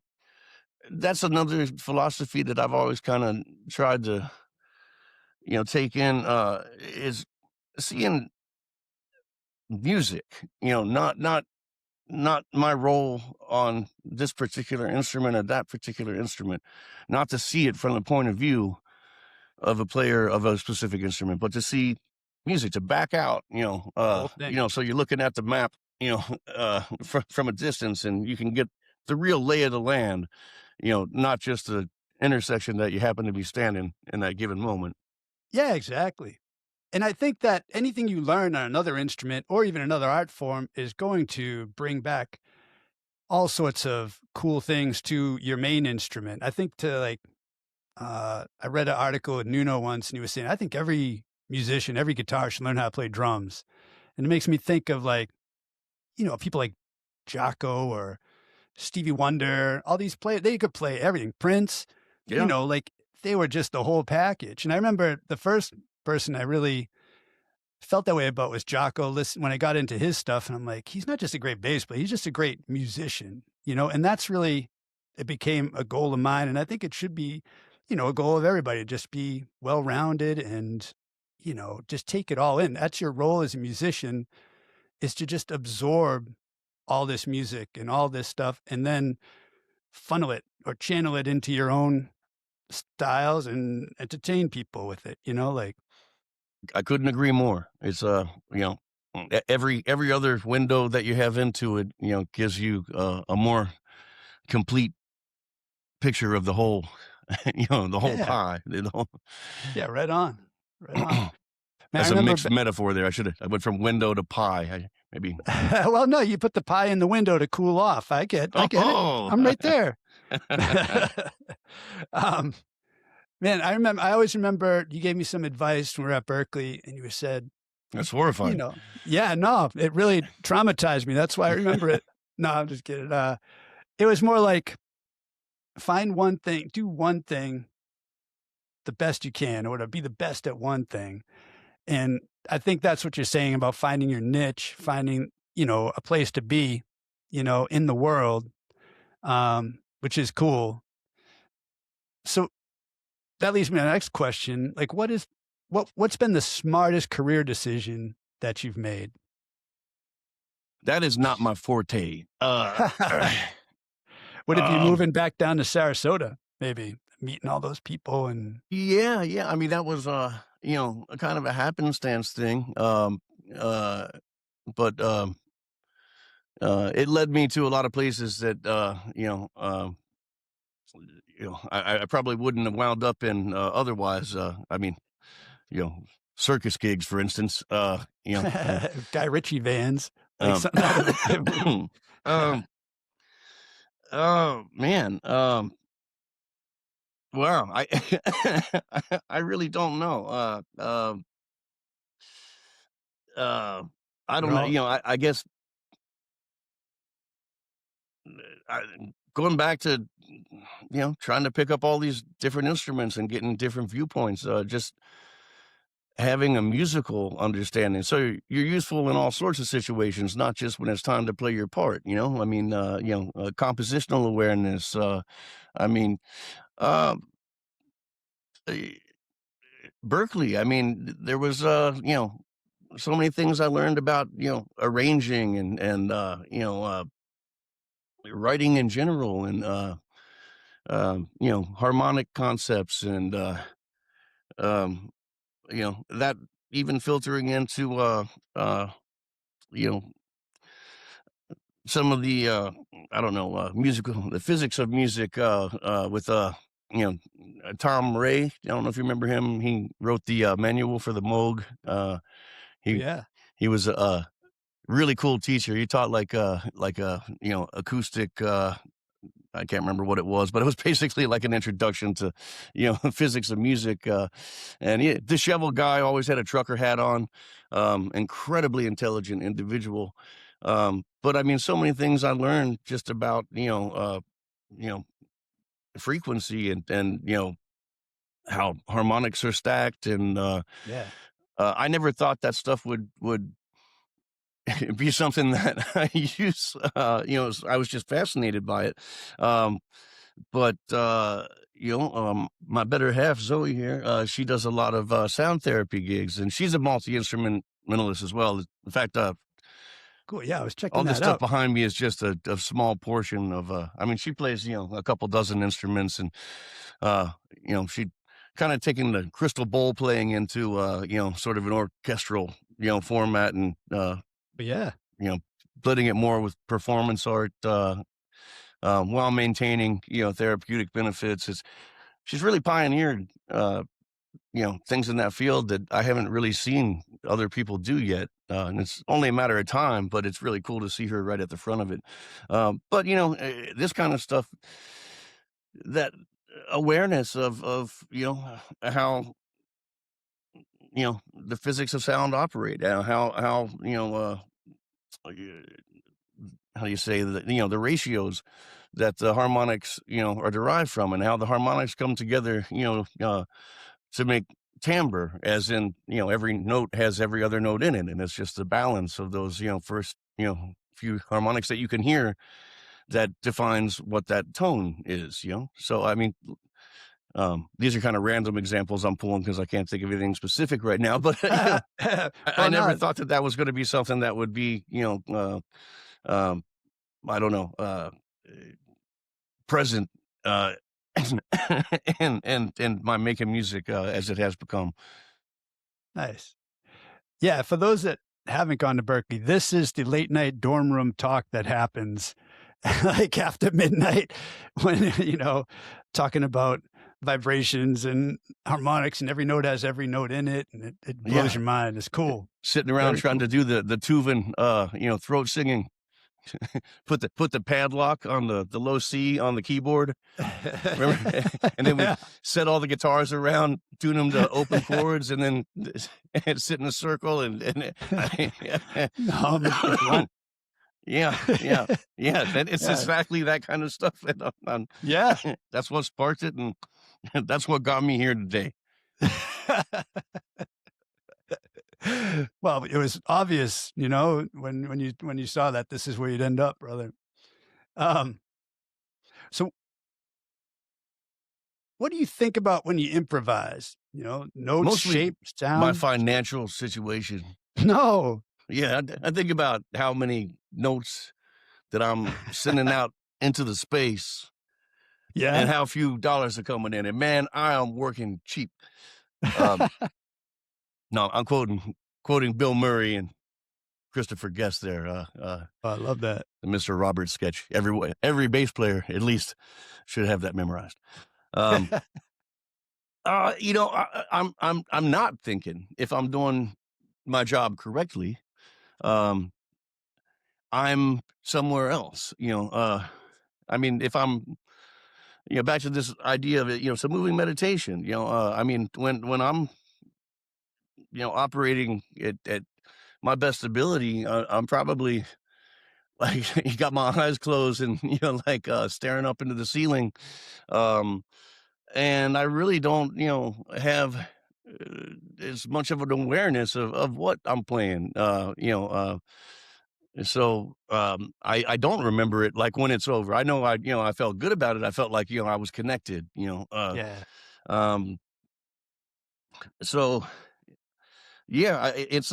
that's another philosophy that I've always kind of tried to take in is seeing music. Not my role on this particular instrument or that particular instrument, not to see it from the point of view of a player of a specific instrument, but to see music, to back out, The whole thing. so you're looking at the map, from a distance, and you can get the real lay of the land, not just the intersection that you happen to be standing in that given moment. Yeah, exactly. And I think that anything you learn on another instrument or even another art form is going to bring back all sorts of cool things to your main instrument. I think I read an article with Nuno once, and he was saying, I think every musician, every guitarist should learn how to play drums. And it makes me think of people like Jocko or Stevie Wonder, all these players, they could play everything. Prince, Yeah. like they were just the whole package. And I remember the first person I really felt that way about was Jocko. Listen, when I got into his stuff, and I'm like, he's not just a great bass player, he's just a great musician, and that's really, it became a goal of mine. And I think it should be, a goal of everybody to just be well-rounded and, just take it all in. That's your role as a musician, is to just absorb all this music and all this stuff and then funnel it or channel it into your own styles and entertain people with it, like, I couldn't agree more. It's every other window that you have into it, gives you a more complete picture of the whole, the whole yeah, pie. yeah, right on, right on. Man, I That's a remember, mixed metaphor there. I went from window to pie. Maybe. well, no, you put the pie in the window to cool off. I get it. Oh. I'm right there. um, Man, I always remember you gave me some advice when we were at Berklee, and you said, That's horrifying. yeah, no, it really traumatized me. That's why I remember it. No, I'm just kidding. It was more like, find one thing, do one thing the best you can, or to be the best at one thing. And I think that's what you're saying about finding your niche, finding, a place to be, in the world, which is cool. So that leads me to the next question. Like, what's been the smartest career decision that you've made? That is not my forte. Would it be moving back down to Sarasota? Maybe meeting all those people and Yeah, yeah. I mean, that was, a kind of a happenstance thing. Uh, but it led me to a lot of places that, I probably wouldn't have wound up in otherwise. I mean, you know, circus gigs, for instance. Guy Ritchie vans, like Um, something out of a movie. um, oh man, wow, I really don't know. Uh, I They're don't know. all I guess I, going back to trying to pick up all these different instruments and getting different viewpoints. Just having a musical understanding, so you're useful in all sorts of situations, not just when it's time to play your part. I mean, compositional awareness. I mean, uh, eh, Berklee. I mean, there was so many things I learned about arranging and writing in general and harmonic concepts and um, that even filtering into uh, you know some of the I don't know musical the physics of music with you know Tom Ray. I don't know if you remember him. He wrote the manual for the Moog. He yeah. he was a really cool teacher. He taught like a acoustic. I can't remember what it was, but it was basically like an introduction to, physics of music. And disheveled guy, always had a trucker hat on, incredibly intelligent individual. But I mean, so many things I learned just about, you know, frequency and how harmonics are stacked. And Yeah. I never thought that stuff would be something that I use. I was just fascinated by it. Um, But, my better half, Zoe here, she does a lot of, sound therapy gigs, and she's a multi-instrumentalist as well. In fact, Cool. Yeah, I was all checking this that stuff out. behind me is just a small portion of, I mean, she plays, a couple dozen instruments and, she kinda taking the crystal bowl playing into, sort of an orchestral, format and, But yeah. you know, blending it more with performance art, while maintaining, therapeutic benefits. She's really pioneered, things in that field that I haven't really seen other people do yet. And it's only a matter of time, but it's really cool to see her right at the front of it. But this kind of stuff, that awareness of how the physics of sound operate, how uh, how do you say that the ratios that the harmonics are derived from, and how the harmonics come together to make timbre, as in every note has every other note in it, and it's just the balance of those first few harmonics that you can hear that defines what that tone is. So I mean, these are kind of random examples I'm pulling because I can't think of anything specific right now, but I Well, never no, thought that that was going to be something that would be um, I don't know, present, uh, and my making music, as it has become. nice. Yeah, for those that haven't gone to Berkeley, this is the late night dorm room talk that happens like after midnight when, talking about vibrations and harmonics and every note has every note in it and it blows Yeah, your mind. It's cool. sitting around Very trying cool. to do the Tuvan, throat singing. Put the padlock on the low C on the keyboard. Remember? And then we Yeah. set all the guitars around, tune them to open chords, and then and sit in a circle and No, if you want. yeah, yeah, yeah. It's Yeah. exactly that kind of stuff. And Yeah. that's what sparked it, and that's what got me here today. Well, it was obvious, when you saw that this is where you'd end up, brother. Um, so what do you think about when you improvise? Notes, Mostly shape, my sound? financial situation. No. Yeah, I think about how many notes that I'm sending out into the space and Yeah. how few dollars are coming in. And man, I am working cheap. Um, no, I'm quoting Bill Murray and Christopher Guest there. Oh, I love that. The Mr. Roberts sketch. Every bass player at least should have that memorized. Um, I'm not thinking if I'm doing my job correctly. Um, I'm somewhere else. I mean, if I'm back to this idea of it, it's a moving meditation. I mean, when I'm operating at my best ability, I'm probably like you got my eyes closed and like staring up into the ceiling. Um, and I really don't have as much of an awareness of what I'm playing. So I don't remember it like when it's over. I know I felt good about it. I felt like I was connected. Yeah. Um, so yeah, it's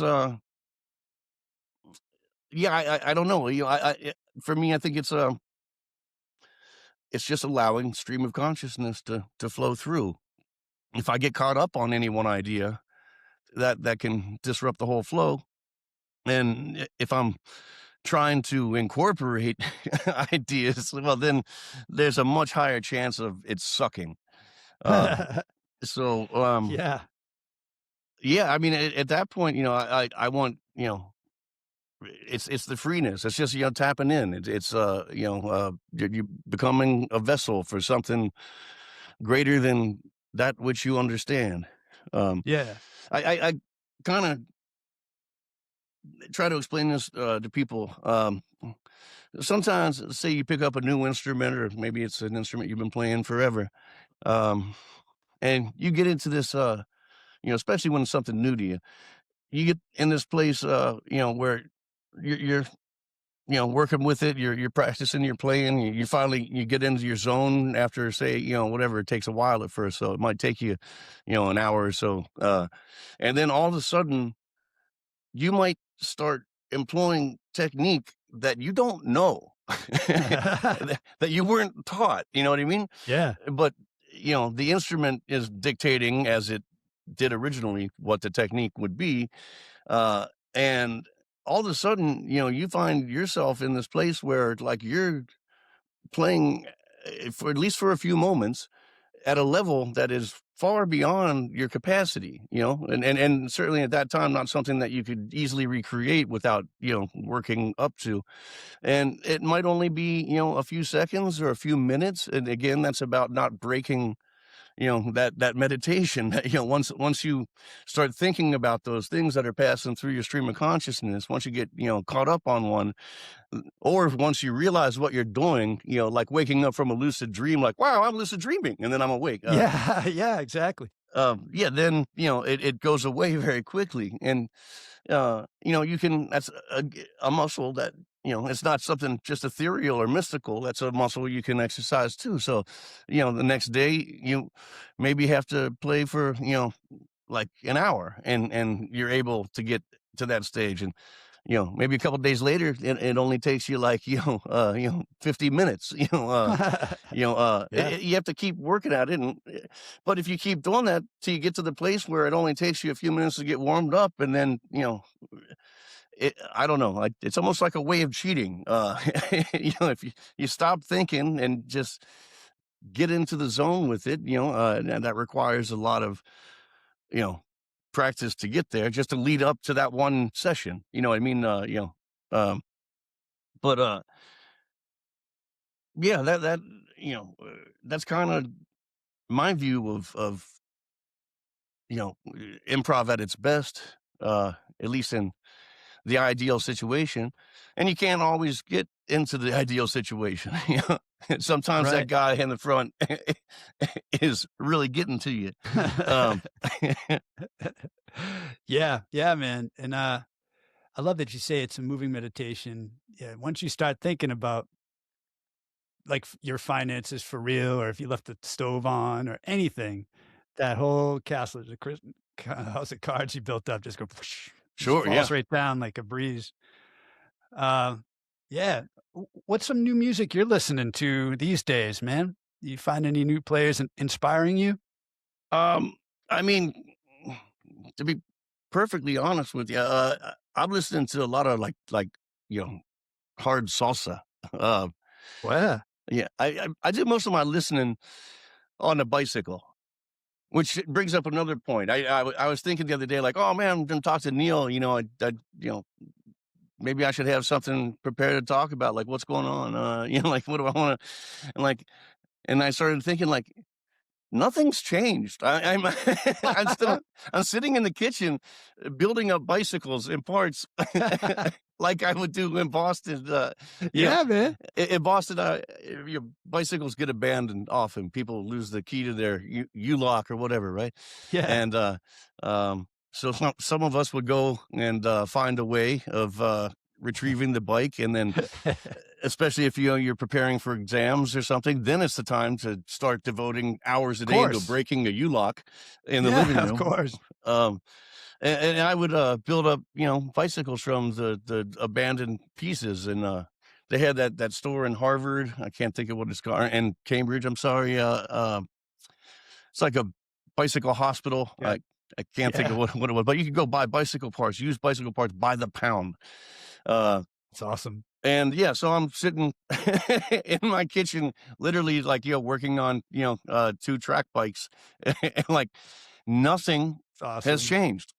yeah, I don't know. For me, I think it's just allowing stream of consciousness to flow through. If I get caught up on any one idea, that can disrupt the whole flow. And if I'm trying to incorporate ideas, well, then there's a much higher chance of it sucking. Uh, so, Yeah. yeah, I mean, at that point, I want, it's the freeness. It's just, tapping in. It's you becoming a vessel for something greater than that which you understand. Um, Yeah. I kind of try to explain this to people. Sometimes, say you pick up a new instrument, or maybe it's an instrument you've been playing forever, um, and you get into this, especially when it's something new to you. You get in this place, where you're working with it. You're practicing. You're playing. You finally you get into your zone after, say, whatever. It takes a while at first, so it might take you, an hour or so, and then all of a sudden you might start employing technique that you don't know, that you weren't taught, you know what I mean? Yeah. But, the instrument is dictating, as it did originally, what the technique would be, uh, and all of a sudden, you find yourself in this place where, like, you're playing, for at least for a few moments, at a level that is far beyond your capacity, and certainly at that time, not something that you could easily recreate without, working up to. And it might only be, a few seconds or a few minutes. And again, that's about not breaking, that meditation. Once you start thinking about those things that are passing through your stream of consciousness, once you get, caught up on one, or once you realize what you're doing, like waking up from a lucid dream, like, wow, I'm lucid dreaming, and then I'm awake. Yeah. Yeah. Exactly. Yeah, then, it goes away very quickly. And, you can, that's a muscle that, it's not something just ethereal or mystical. That's a muscle you can exercise too. So, the next day you maybe have to play for, like an hour, and you're able to get to that stage. And maybe a couple days later, it only takes you like 50 minutes. Yeah. You have to keep working at it, but if you keep doing that till you get to the place where it only takes you a few minutes to get warmed up, and then I don't know, like it's almost like a way of cheating. If you stop thinking and just get into the zone with it, and that requires a lot of you know, practice to get there, just to lead up to that one session. You know what I mean? Um, but yeah, that's kind of my view of improv at its best, at least in the ideal situation. And you can't always get into the ideal situation. Sometimes that Right. guy in the front is really getting to you. Um, Yeah. Yeah, man. And I love that you say it's a moving meditation. Yeah. Once you start thinking about like your finances for real, or if you left the stove on or anything, that whole castle, house of cards you built up just just sure, falls yeah. right down like a breeze. Uh, yeah. What's some new music you're listening to these days, man? Do you find any new players inspiring you? Um, I mean, to be perfectly honest with you, I'm listening to a lot of you know, hard salsa. Uh, Well, yeah, I do most of my listening on a bicycle, which brings up another point. I was thinking the other day, like, oh man, I'm gonna talk to Neil. You know, maybe I should have something prepared to talk about, like what's going on. Like what do I want to, and and I started thinking like nothing's changed. I'm I'm sitting in the kitchen building up bicycles in parts like I would do in Boston. yeah, man. In Boston, your bicycles get abandoned often. People lose the key to their U-lock or whatever, right? Yeah. And so some of us would go and find a way of retrieving the bike, and then especially if you're preparing for exams or something, then it's the time to start devoting hours a day into Course. breaking a U-lock in the Yeah, living of room. course. Um, and I would build up, bicycles from the abandoned pieces, and they had that store in Harvard. I can't think of what it's called, and Cambridge. I'm sorry. It's like a bicycle hospital. Yeah. I can't think of Yeah. what it was, but you could go buy bicycle parts, used bicycle parts by the pound. It's awesome. And yeah, so I'm sitting in my kitchen, literally working on, 2 track bikes, and nothing It's awesome. has changed.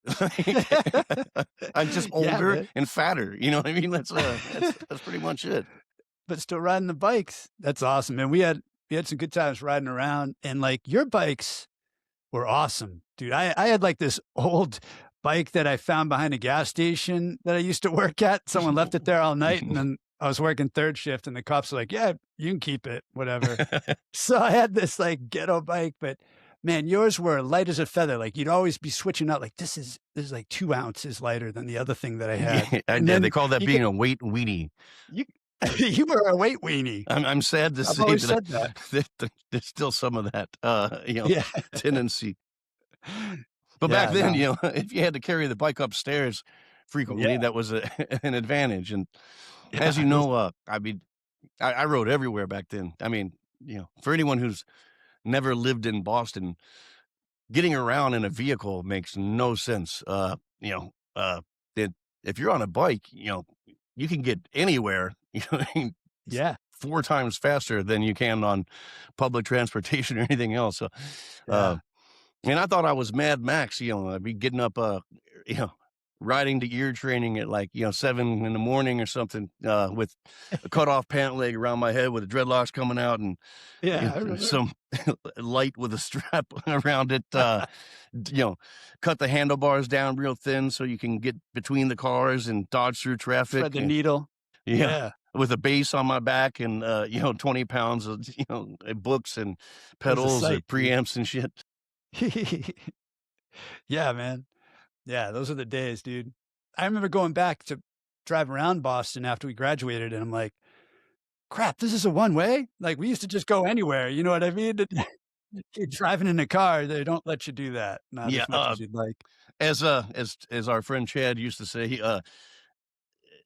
I'm just Yeah, older man. and fatter. You know what I mean? That's pretty much it. But still riding the bikes. That's awesome, man. We had some good times riding around, and your bikes were awesome, dude. I had this old bike that I found behind a gas station that I used to work at. Someone left it there all night, and then I was working third shift, and the cops were like, "Yeah, you can keep it, whatever." So I had this ghetto bike, but man, yours were light as a feather. You'd always be switching out. This is 2 ounces lighter than the other thing that I had. And Yeah, then they call that you being could, a weight weenie. you you were a weight weenie. I'm sad to I've say always that, said that. there's still some of that, Yeah. tendency. But back Yeah. then, No. if you had to carry the bike upstairs frequently, Yeah. that was an advantage. And as Yeah. you know, I mean, I rode everywhere back then. I mean, for anyone who's never lived in Boston, getting around in a vehicle makes no sense. You know, it, if you're on a bike, you can get anywhere, Yeah. 4 times faster than you can on public transportation or anything else. So, Yeah. and I thought I was Mad Max. I'd be getting up, you know, riding to ear training at 7 in the morning or something, with a cut off pant leg around my head with the dreadlocks coming out, and Yeah. I remember. some light with a strap around it. Cut the handlebars down real thin so you can get between the cars and dodge through traffic. Thread the needle. Yeah. Yeah. With a bass on my back and 20 pounds of books and pedals and sight, dude. preamps and shit. Yeah, man. Yeah, those are the days, dude. I remember going back to drive around Boston after we graduated, and I'm like, crap, this is a one way? We used to just go anywhere. You know what I mean? You're driving in a car, they don't let you do that. Not Yeah, as much as you'd like. as our friend Chad used to say,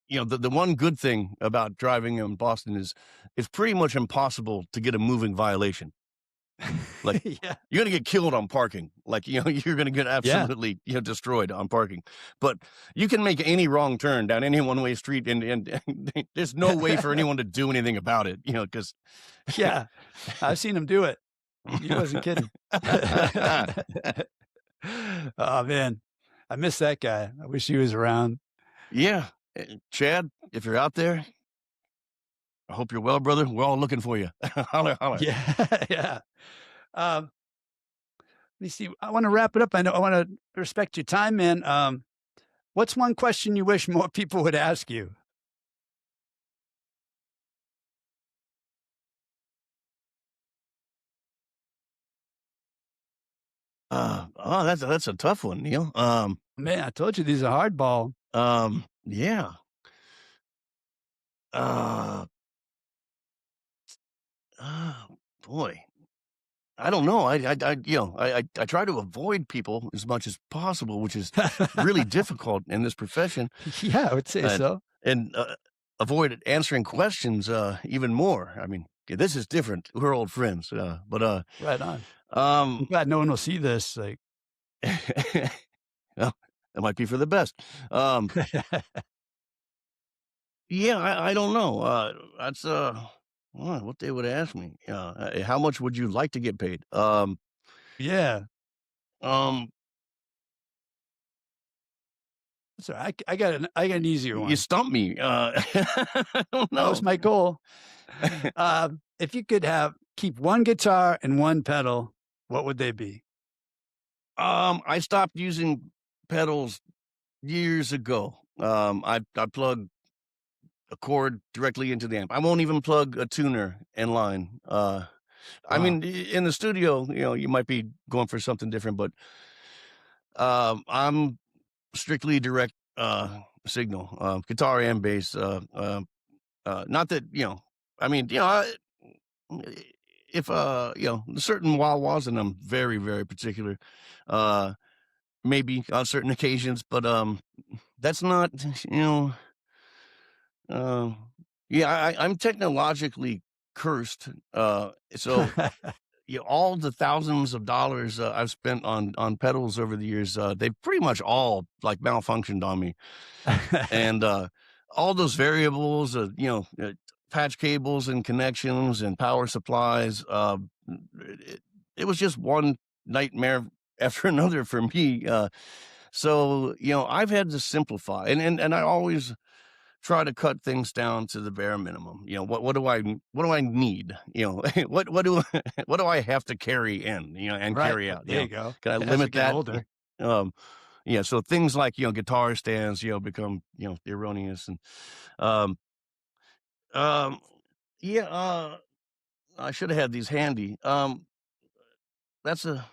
the one good thing about driving in Boston is it's pretty much impossible to get a moving violation. Yeah. You're gonna get killed on parking. You're gonna get absolutely destroyed on parking. But you can make any wrong turn down any one-way street, and there's no way for anyone to do anything about it. Because Yeah. I've seen him do it. He wasn't kidding. Oh, man. I miss that guy. I wish he was around. Yeah, Chad, if you're out there, I hope you're well, brother. We're all looking for you. Holler, holler. Yeah. Yeah. Let me see. I want to wrap it up. I want to respect your time, man. What's one question you wish more people would ask you? That's a tough one, Neil. Man, I told you these are hardball. Yeah. Boy, I don't know. I try to avoid people as much as possible, which is really difficult in this profession, Yeah, I would say uh, so. and avoid answering questions even more. I mean, Yeah, this is different. We're old friends. Right on. I'm Um, glad no one will see this. Like, well, that might be for the best. Um, yeah, I don't know. That's what they would ask me. How much would you like to get paid? yeah. Um, So I got an easier you one. stumped me. I don't That was know. my goal. If you could keep one guitar and one pedal, what would they be? I stopped using pedals years ago. I plug a cord directly into the amp. I won't even plug a tuner in line. I Wow. mean, in the studio, you might be going for something different, but I'm strictly direct signal, guitar and bass. Not that I mean, if certain wah-wahs, and I'm very, very particular, uh, maybe on certain occasions, but that's not, you know, uh, yeah, I'm technologically cursed. So all the thousands of dollars I've spent on pedals over the years, they've pretty much all like malfunctioned on me. And all those variables, patch cables and connections and power supplies, it, it was just one nightmare after another for me. So I've had to simplify, and I always try to cut things down to the bare minimum. What do I need? What do what do I have to carry in, and Right. carry out? There you go. Can I As we limit get that? older. Um, yeah, so things like, guitar stands, become, erroneous, and um um yeah, I should have had these handy. That's a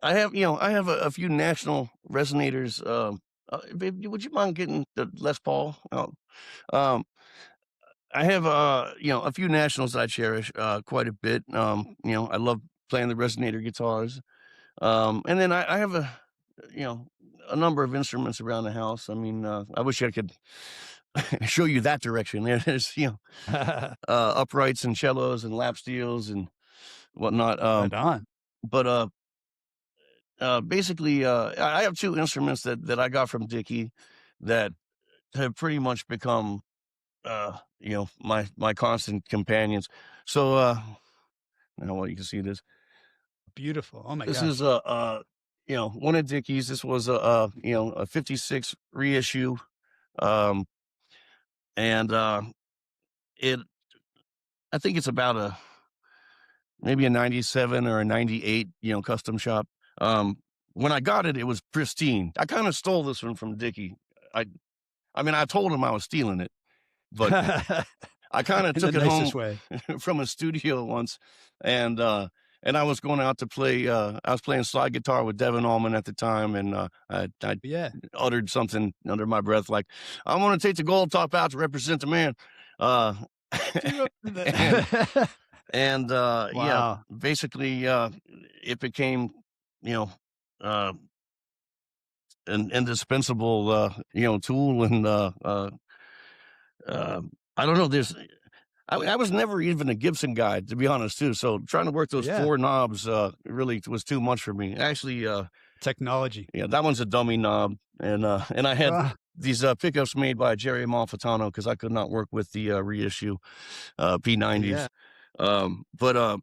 I have a few national resonators. Babe, would you mind getting the Les Paul? Um I have a few nationals I cherish quite a bit. I love playing the resonator guitars. And then I have you know, a number of instruments around the house. I mean, I wish I could show you that direction. There's, uprights and cellos and lap steels and whatnot. Right on. But basically, I have two instruments that I got from Dickie that have pretty much become, my constant companions. So, now, well, you can see this. Beautiful. Oh my This gosh. is one of Dickie's. This was a '56 reissue. Um, and it I think it's about maybe a '97 or a '98, custom shop. Um, when I got it, it was pristine. I kind of stole this one from Dickie. I I mean, I told him I was stealing it, but I kind of In the took it home nicest way. from a studio once, and and I was going out to play. I was playing slide guitar with Devin Allman at the time, and I Yeah. uttered something under my breath like, "I want to take the gold top out to represent the man." Uh, and yeah, Wow. basically, it became, you know, uh, an indispensable, tool, and uh, I don't know. I was never even a Gibson guy, to be honest, too. So trying to work those Yeah. four knobs really was too much for me. Actually, Technology. yeah, that one's a dummy knob, and I had Ah, these pickups made by Jerry Amalfitano because I could not work with the reissue P90s. yeah. But at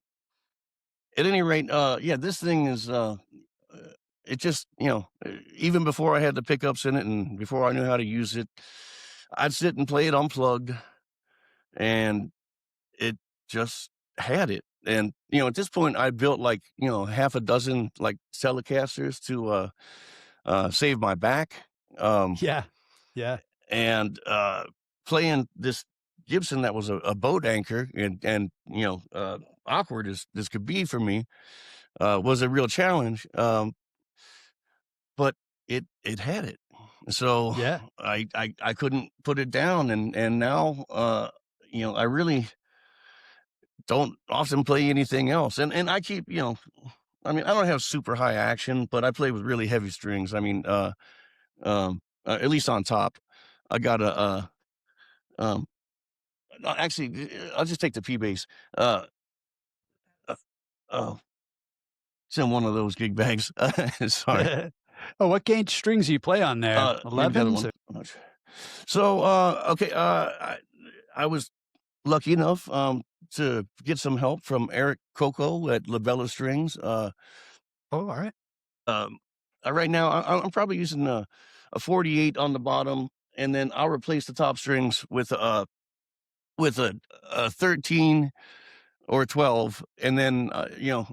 any rate, yeah, this thing is it just even before I had the pickups in it and before I knew how to use it, I'd sit and play it unplugged, and it just had it. And at this point, I built like half a dozen like Telecasters to save my back. Um, Yeah. Yeah. and playing this Gibson that was a boat anchor, and awkward as this could be for me, was a real challenge. But it had it, so Yeah. I couldn't put it down, and now I really don't often play anything else, and I keep I mean, I don't have super high action, but I play with really heavy strings. I mean, at least on top, I got a um actually, I'll just take the P bass. Uh, uh, oh, it's in one of those gig bags. Sorry. Oh, what gauge strings do you play on there? Maybe the other 11s? one. I'm not sure. So, okay, I was lucky enough to get some help from Eric Coco at Labella Strings. Oh, all right. Um, right now, I'm probably using a 48 on the bottom, and then I'll replace the top strings with a 13 or 12, and then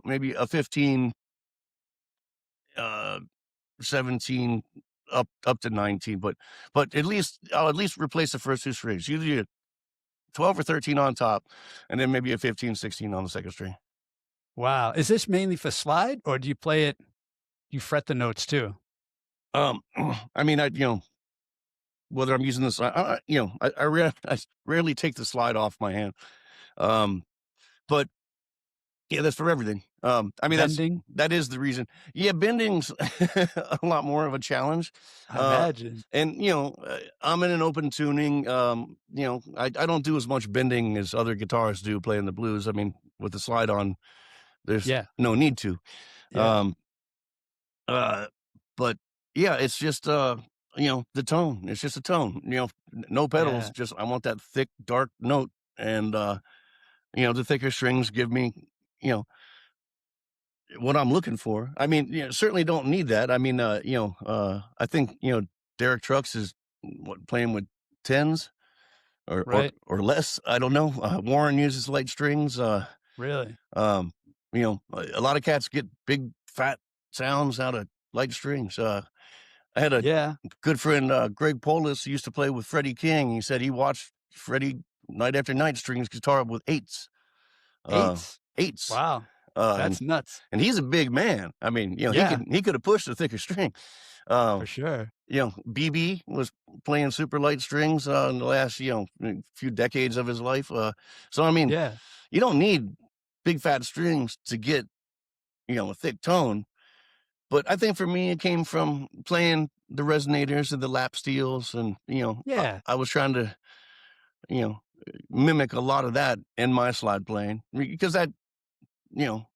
maybe a 15, uh, 17 up to 19. But at least I'll at least replace the first two strings. Usually a 12 or 13 on top, and then maybe a 15, 16 on the second string. Wow. Is this mainly for slide, or do you play it? You fret the notes too? I mean, whether I'm using this, I rarely take the slide off my hand. But yeah, that's for everything. I mean, Bending? that is the reason. Yeah, bending's a lot more of a challenge. I imagine. And I'm in an open tuning. I don't do as much bending as other guitarists do playing the blues. I mean, with the slide on, there's Yeah. no need to. Yeah. Uh, but yeah, it's just the tone. It's just a tone. No pedals. Yeah. Just I want that thick, dark note, and the thicker strings give me you know what I'm looking for. I mean, certainly don't need that. I mean, I think Derek Trucks is playing with tens Right. or less. I don't know. Warren uses light strings. Really? A lot of cats get big fat sounds out of light strings. I had a Yeah. good friend, Greg Polis, who used to play with Freddie King. He said he watched Freddie night after night string his guitar with eights. Uh, 8s? Eights. Wow. Uh, and That's nuts. and he's a big man. I mean, Yeah, he could have pushed a thicker string. Uh, for sure. BB was playing super light strings in the last few decades of his life. So I mean, Yeah. you don't need big fat strings to get a thick tone. But I think for me, it came from playing the resonators and the lap steels, and Yeah. I was trying to you know mimic a lot of that in my slide playing, because that you know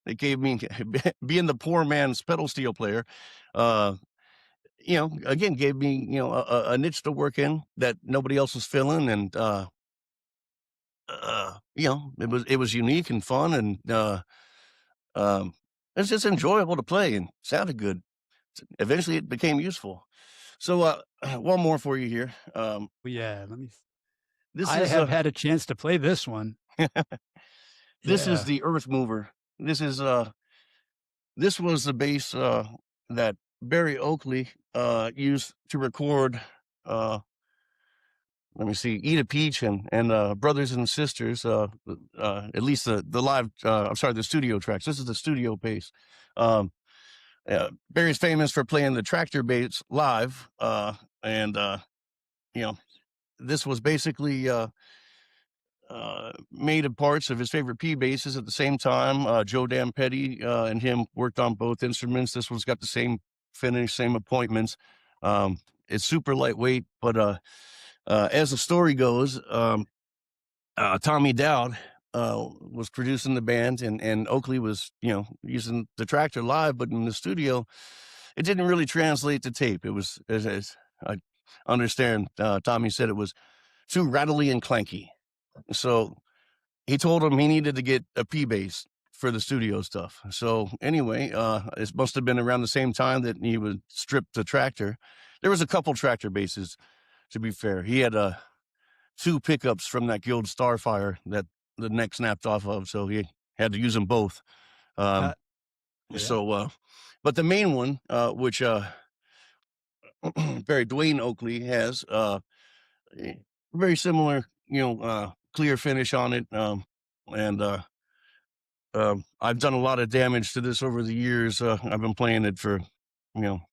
it gave me being the poor man's pedal steel player. Uh, again, gave me a niche to work in that nobody else was filling, and it was unique and fun, and um, it's just enjoyable to play and sounded good. Eventually, it became useful. So, one more for you here. Well, yeah, let me This I is have had a chance to play this one. this is Yeah. the Earth Mover. This was the bass that Barry Oakley used to record. Uh, Let me see, Eat a Peach and Brothers and Sisters. At least the live. I'm sorry, the studio tracks. This is the studio bass. Um, Barry's famous for playing the tractor bass live, and you know, this was basically made of parts of his favorite P basses at the same time. Joe Petty and him worked on both instruments. This one's got the same finish, same appointments. It's super lightweight, but as the story goes, Tommy Dowd was producing the band, and Oakley was, using the tractor live, but in the studio, it didn't really translate to tape. It was, as I understand, Tommy said it was too rattly and clanky. So he told him he needed to get a P bass for the studio stuff. So anyway, it must have been around the same time that he would strip the tractor. There was a couple tractor basses, to be fair. He had two pickups from that Guild Starfire that the neck snapped off of, so he had to use them both. Uh, yeah. So, but the main one, which Barry Dwayne Oakley has, very similar, clear finish on it, and I've done a lot of damage to this over the years. I've been playing it for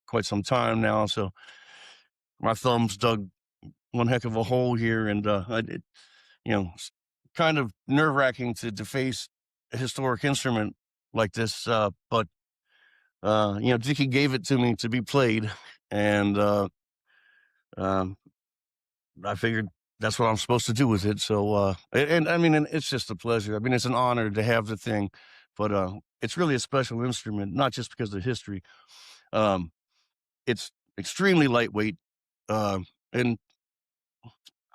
quite some time now, so my thumb's dug one heck of a hole here, and it's kind of nerve-wracking to deface a historic instrument like this, but Dickie gave it to me to be played, and I figured that's what I'm supposed to do with it. So, and I mean, and it's just a pleasure. I mean, it's an honor to have the thing, but it's really a special instrument, not just because of the history. Um, it's extremely lightweight, and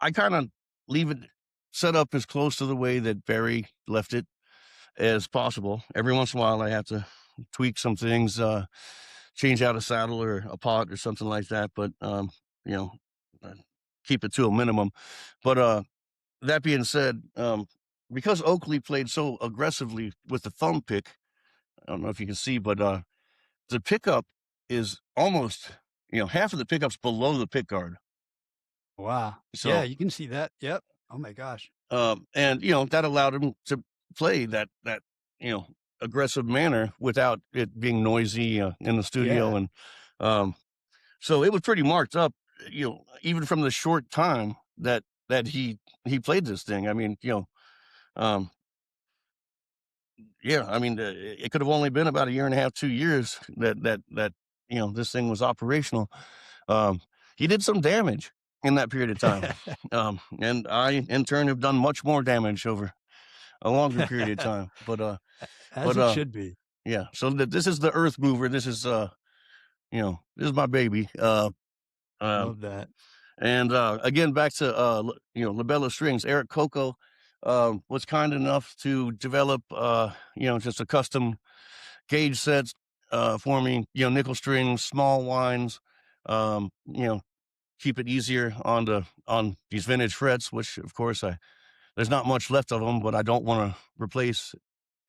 I kind of leave it set up as close to the way that Barry left it as possible. Every once in a while, I have to tweak some things, change out a saddle or a pot or something like that, but you know, uh, keep it to a minimum. But that being said, because Oakley played so aggressively with the thumb pick, I don't know if you can see, but the pickup is almost, half of the pickup's below the pick guard. Wow. Yeah, So, you can see that. Yep. Oh my gosh. and that allowed him to play that aggressive manner without it being noisy in the studio, Yeah. and so it was pretty marked up, even from the short time that he played this thing. I mean, um, yeah, I mean, it could have only been about a year and a half, 2 years that this thing was operational. Um, he did some damage in that period of time, and I in turn have done much more damage over a longer period of time. As But it should be. yeah. So this is the Earth Mover. This is this is my baby. Um, Love that. and again, back to Labella Strings. Eric Coco was kind enough to develop just a custom gauge sets for me. Nickel strings, small winds. Um, you know, keep it easier on these vintage frets, which of course there's not much left of them, but I don't want to replace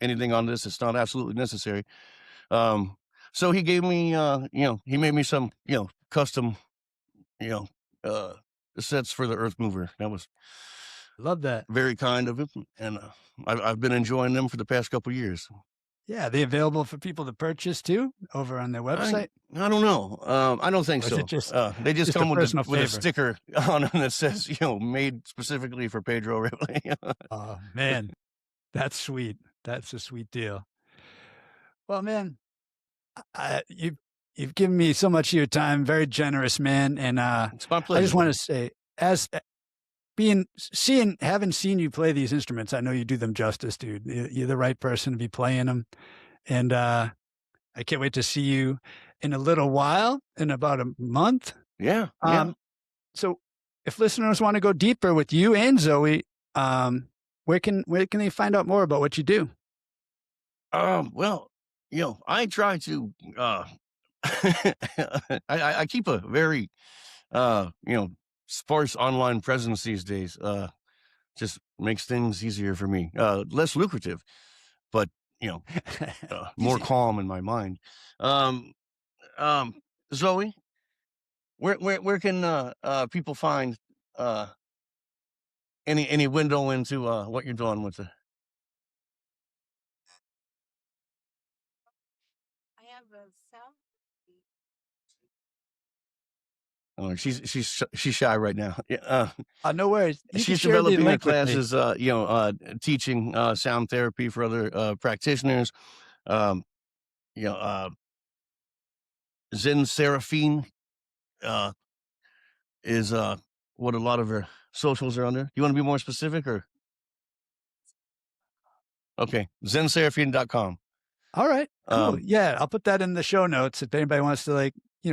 anything on this. It's not absolutely necessary. Um, so he gave me, he made me some, custom, you know, uh, sets for the Earth Mover. That was Love that. very kind of him, and I've been enjoying them for the past couple of years. Yeah. Are they available for people to purchase too over on their website? I don't know. I don't think Or is so. it just They just a come with personal with a favor? sticker on them that says, made specifically for Pedro Arevalo. Oh man, that's sweet. That's a sweet deal. Well, man, you've given me so much of your time. Very generous, man. And It's my I pleasure. just want to say, as having seen you play these instruments, I know you do them justice, dude. You're the right person to be playing them. And I can't wait to see you in a little while, in about a month. Yeah, yeah. So if listeners want to go deeper with you and Zoe, where can they find out more about what you do? Well, I try to I keep a very sparse online presence these days. Just makes things easier for me. Less lucrative, but more Easy. calm in my mind. Um, Zoe, where can people find any window into what you're doing with the? I have a sound. Oh, she's shy right now. Yeah, No worries. You can she's share the developing her link with me. classes, teaching sound therapy for other practitioners. Um, you know, uh, Zen Seraphine uh, is what a lot of her socials are under. You want to be more specific, or okay, ZenSeraphine.com. All right, cool. Um, Yeah, I'll put that in the show notes if anybody wants to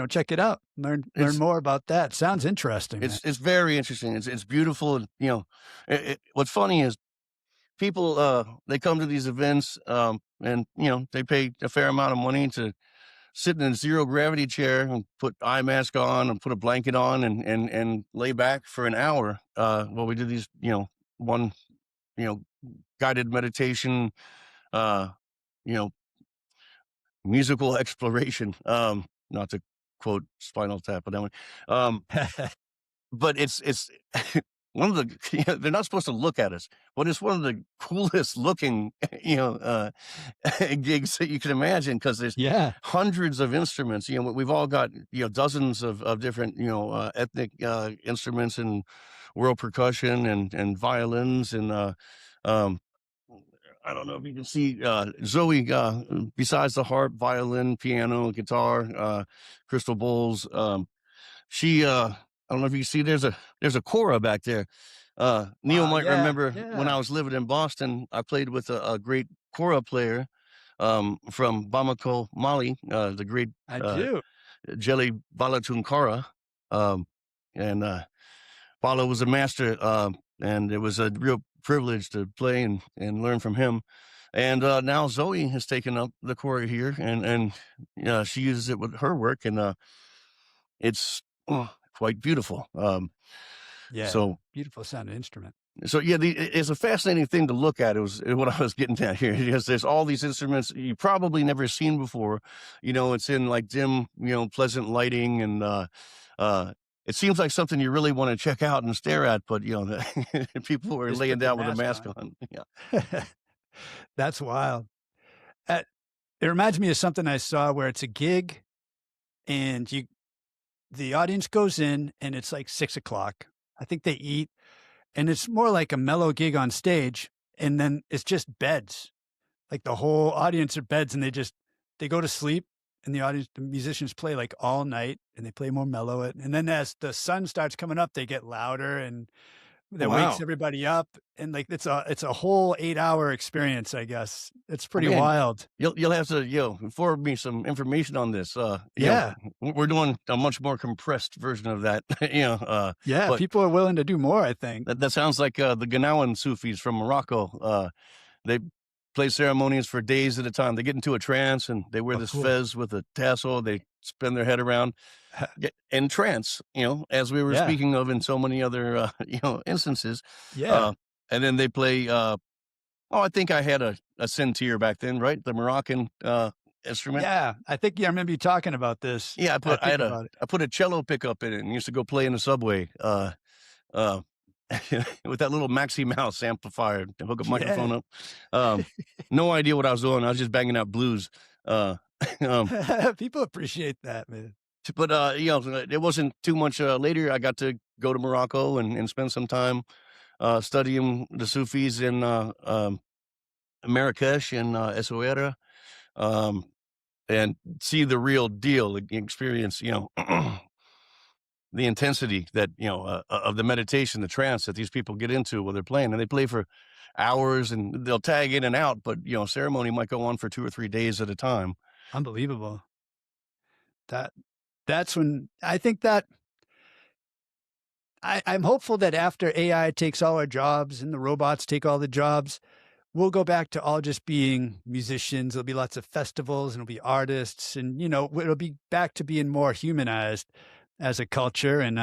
check it out, learn It's- more about that. Sounds interesting. Man. it's very interesting. It's beautiful, and what's funny is people they come to these events and they pay a fair amount of money to sit in a zero gravity chair and put eye mask on and put a blanket on and lay back for an hour while we do these one guided meditation you know musical exploration, not to quote Spinal Tap on that one, but it's one of the they're not supposed to look at us, but it's one of the coolest looking gigs that you can imagine, because there's Yeah. hundreds of instruments. We've all got dozens of different ethnic instruments and world percussion and violins and um I don't know if you can see Zoe, besides the harp, violin, piano, guitar, crystal bowls. She don't know if you see there's a Cora back there. Neil might Yeah, remember when I yeah, was living in Boston, I played with a great Cora player from Bamako, Mali, the great I uh, do. Jelly Balatunkara. Um, and Paulo was a master, and it was a real privilege to play and learn from him. And now Zoe has taken up the Cora here, and she uses it with her work, and it's quite beautiful. Yeah, So beautiful sounding instrument. So yeah, it's a fascinating thing to look at. It was what I was getting at here. Because there's all these instruments you probably never seen before. It's in like dim, pleasant lighting, and it seems like something you really want to check out and stare at. But people are Just laying put the down with a mask mask on. on. Yeah. That's wild. Uh, it reminds me of something I saw where it's a gig, and the audience goes in, and it's like 6 o'clock. I think they eat, and it's more like a mellow gig on stage, and then it's just beds. Like the whole audience are beds, and they go to sleep, and the musicians play like all night, and they play more mellow. And then as the sun starts coming up, they get louder, and that wakes Wow. everybody up. And like it's a whole 8-hour experience, I guess. It's Oh pretty man, wild. you'll have to forward me some information on this. Yeah. We're doing a much more compressed version of that. Yeah. But People are willing to do more, I think. that sounds like the Ganawan Sufis from Morocco. They play ceremonies for days at a time. They get into a trance and they wear Oh, this cool. fez with a tassel. They spin their head around, get in trance, as we were Yeah. speaking of in so many other, instances. Yeah. Uh, and then they play, I think I had a centir back then, right? The Moroccan instrument. Yeah. I remember you talking about this. Yeah, I think about it. I put a cello pickup in it and used to go play in the subway. Uh, with that little Maxi Mouse amplifier to hook a Yeah. microphone up. Um, no idea what I was doing. I was just banging out blues. Uh, um, People appreciate that, man. but it wasn't too much later. I got to go to Morocco and spend some time studying the Sufis in Marrakesh and Essaouira, um, and see the real deal, experience, the intensity that of the meditation, the trance that these people get into while they're playing, and they play for hours, and they'll tag in and out. But ceremony might go on for 2 or 3 days at a time. Unbelievable. That that's when I think that I'm hopeful that after AI takes all our jobs and the robots take all the jobs, we'll go back to all just being musicians. There'll be lots of festivals and it'll be artists, and it'll be back to being more humanized as a culture. And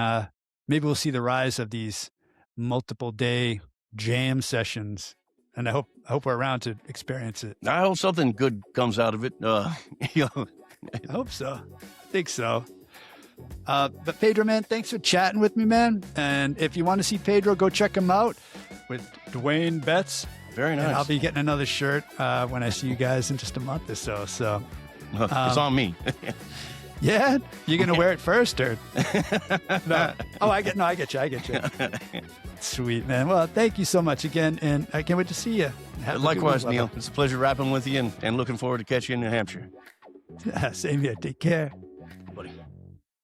maybe we'll see the rise of these multiple day jam sessions. And I hope we're around to experience it. I hope something good comes out of it. You know, I hope so. I think so. But Pedro, man, thanks for chatting with me, man. And if you want to see Pedro, go check him out with Dwayne Betts. very And I'll nice. be getting another shirt when I see you guys in just a month or so. So, It's on me. yeah, you're gonna wear it first, or no? Oh, I get you. Sweet, man. Well, thank you so much again, and I can't wait to see you. Have a good Likewise, one, Neil. It's a pleasure rapping with you, and looking forward to catching you in New Hampshire. brother. Same here. Take care.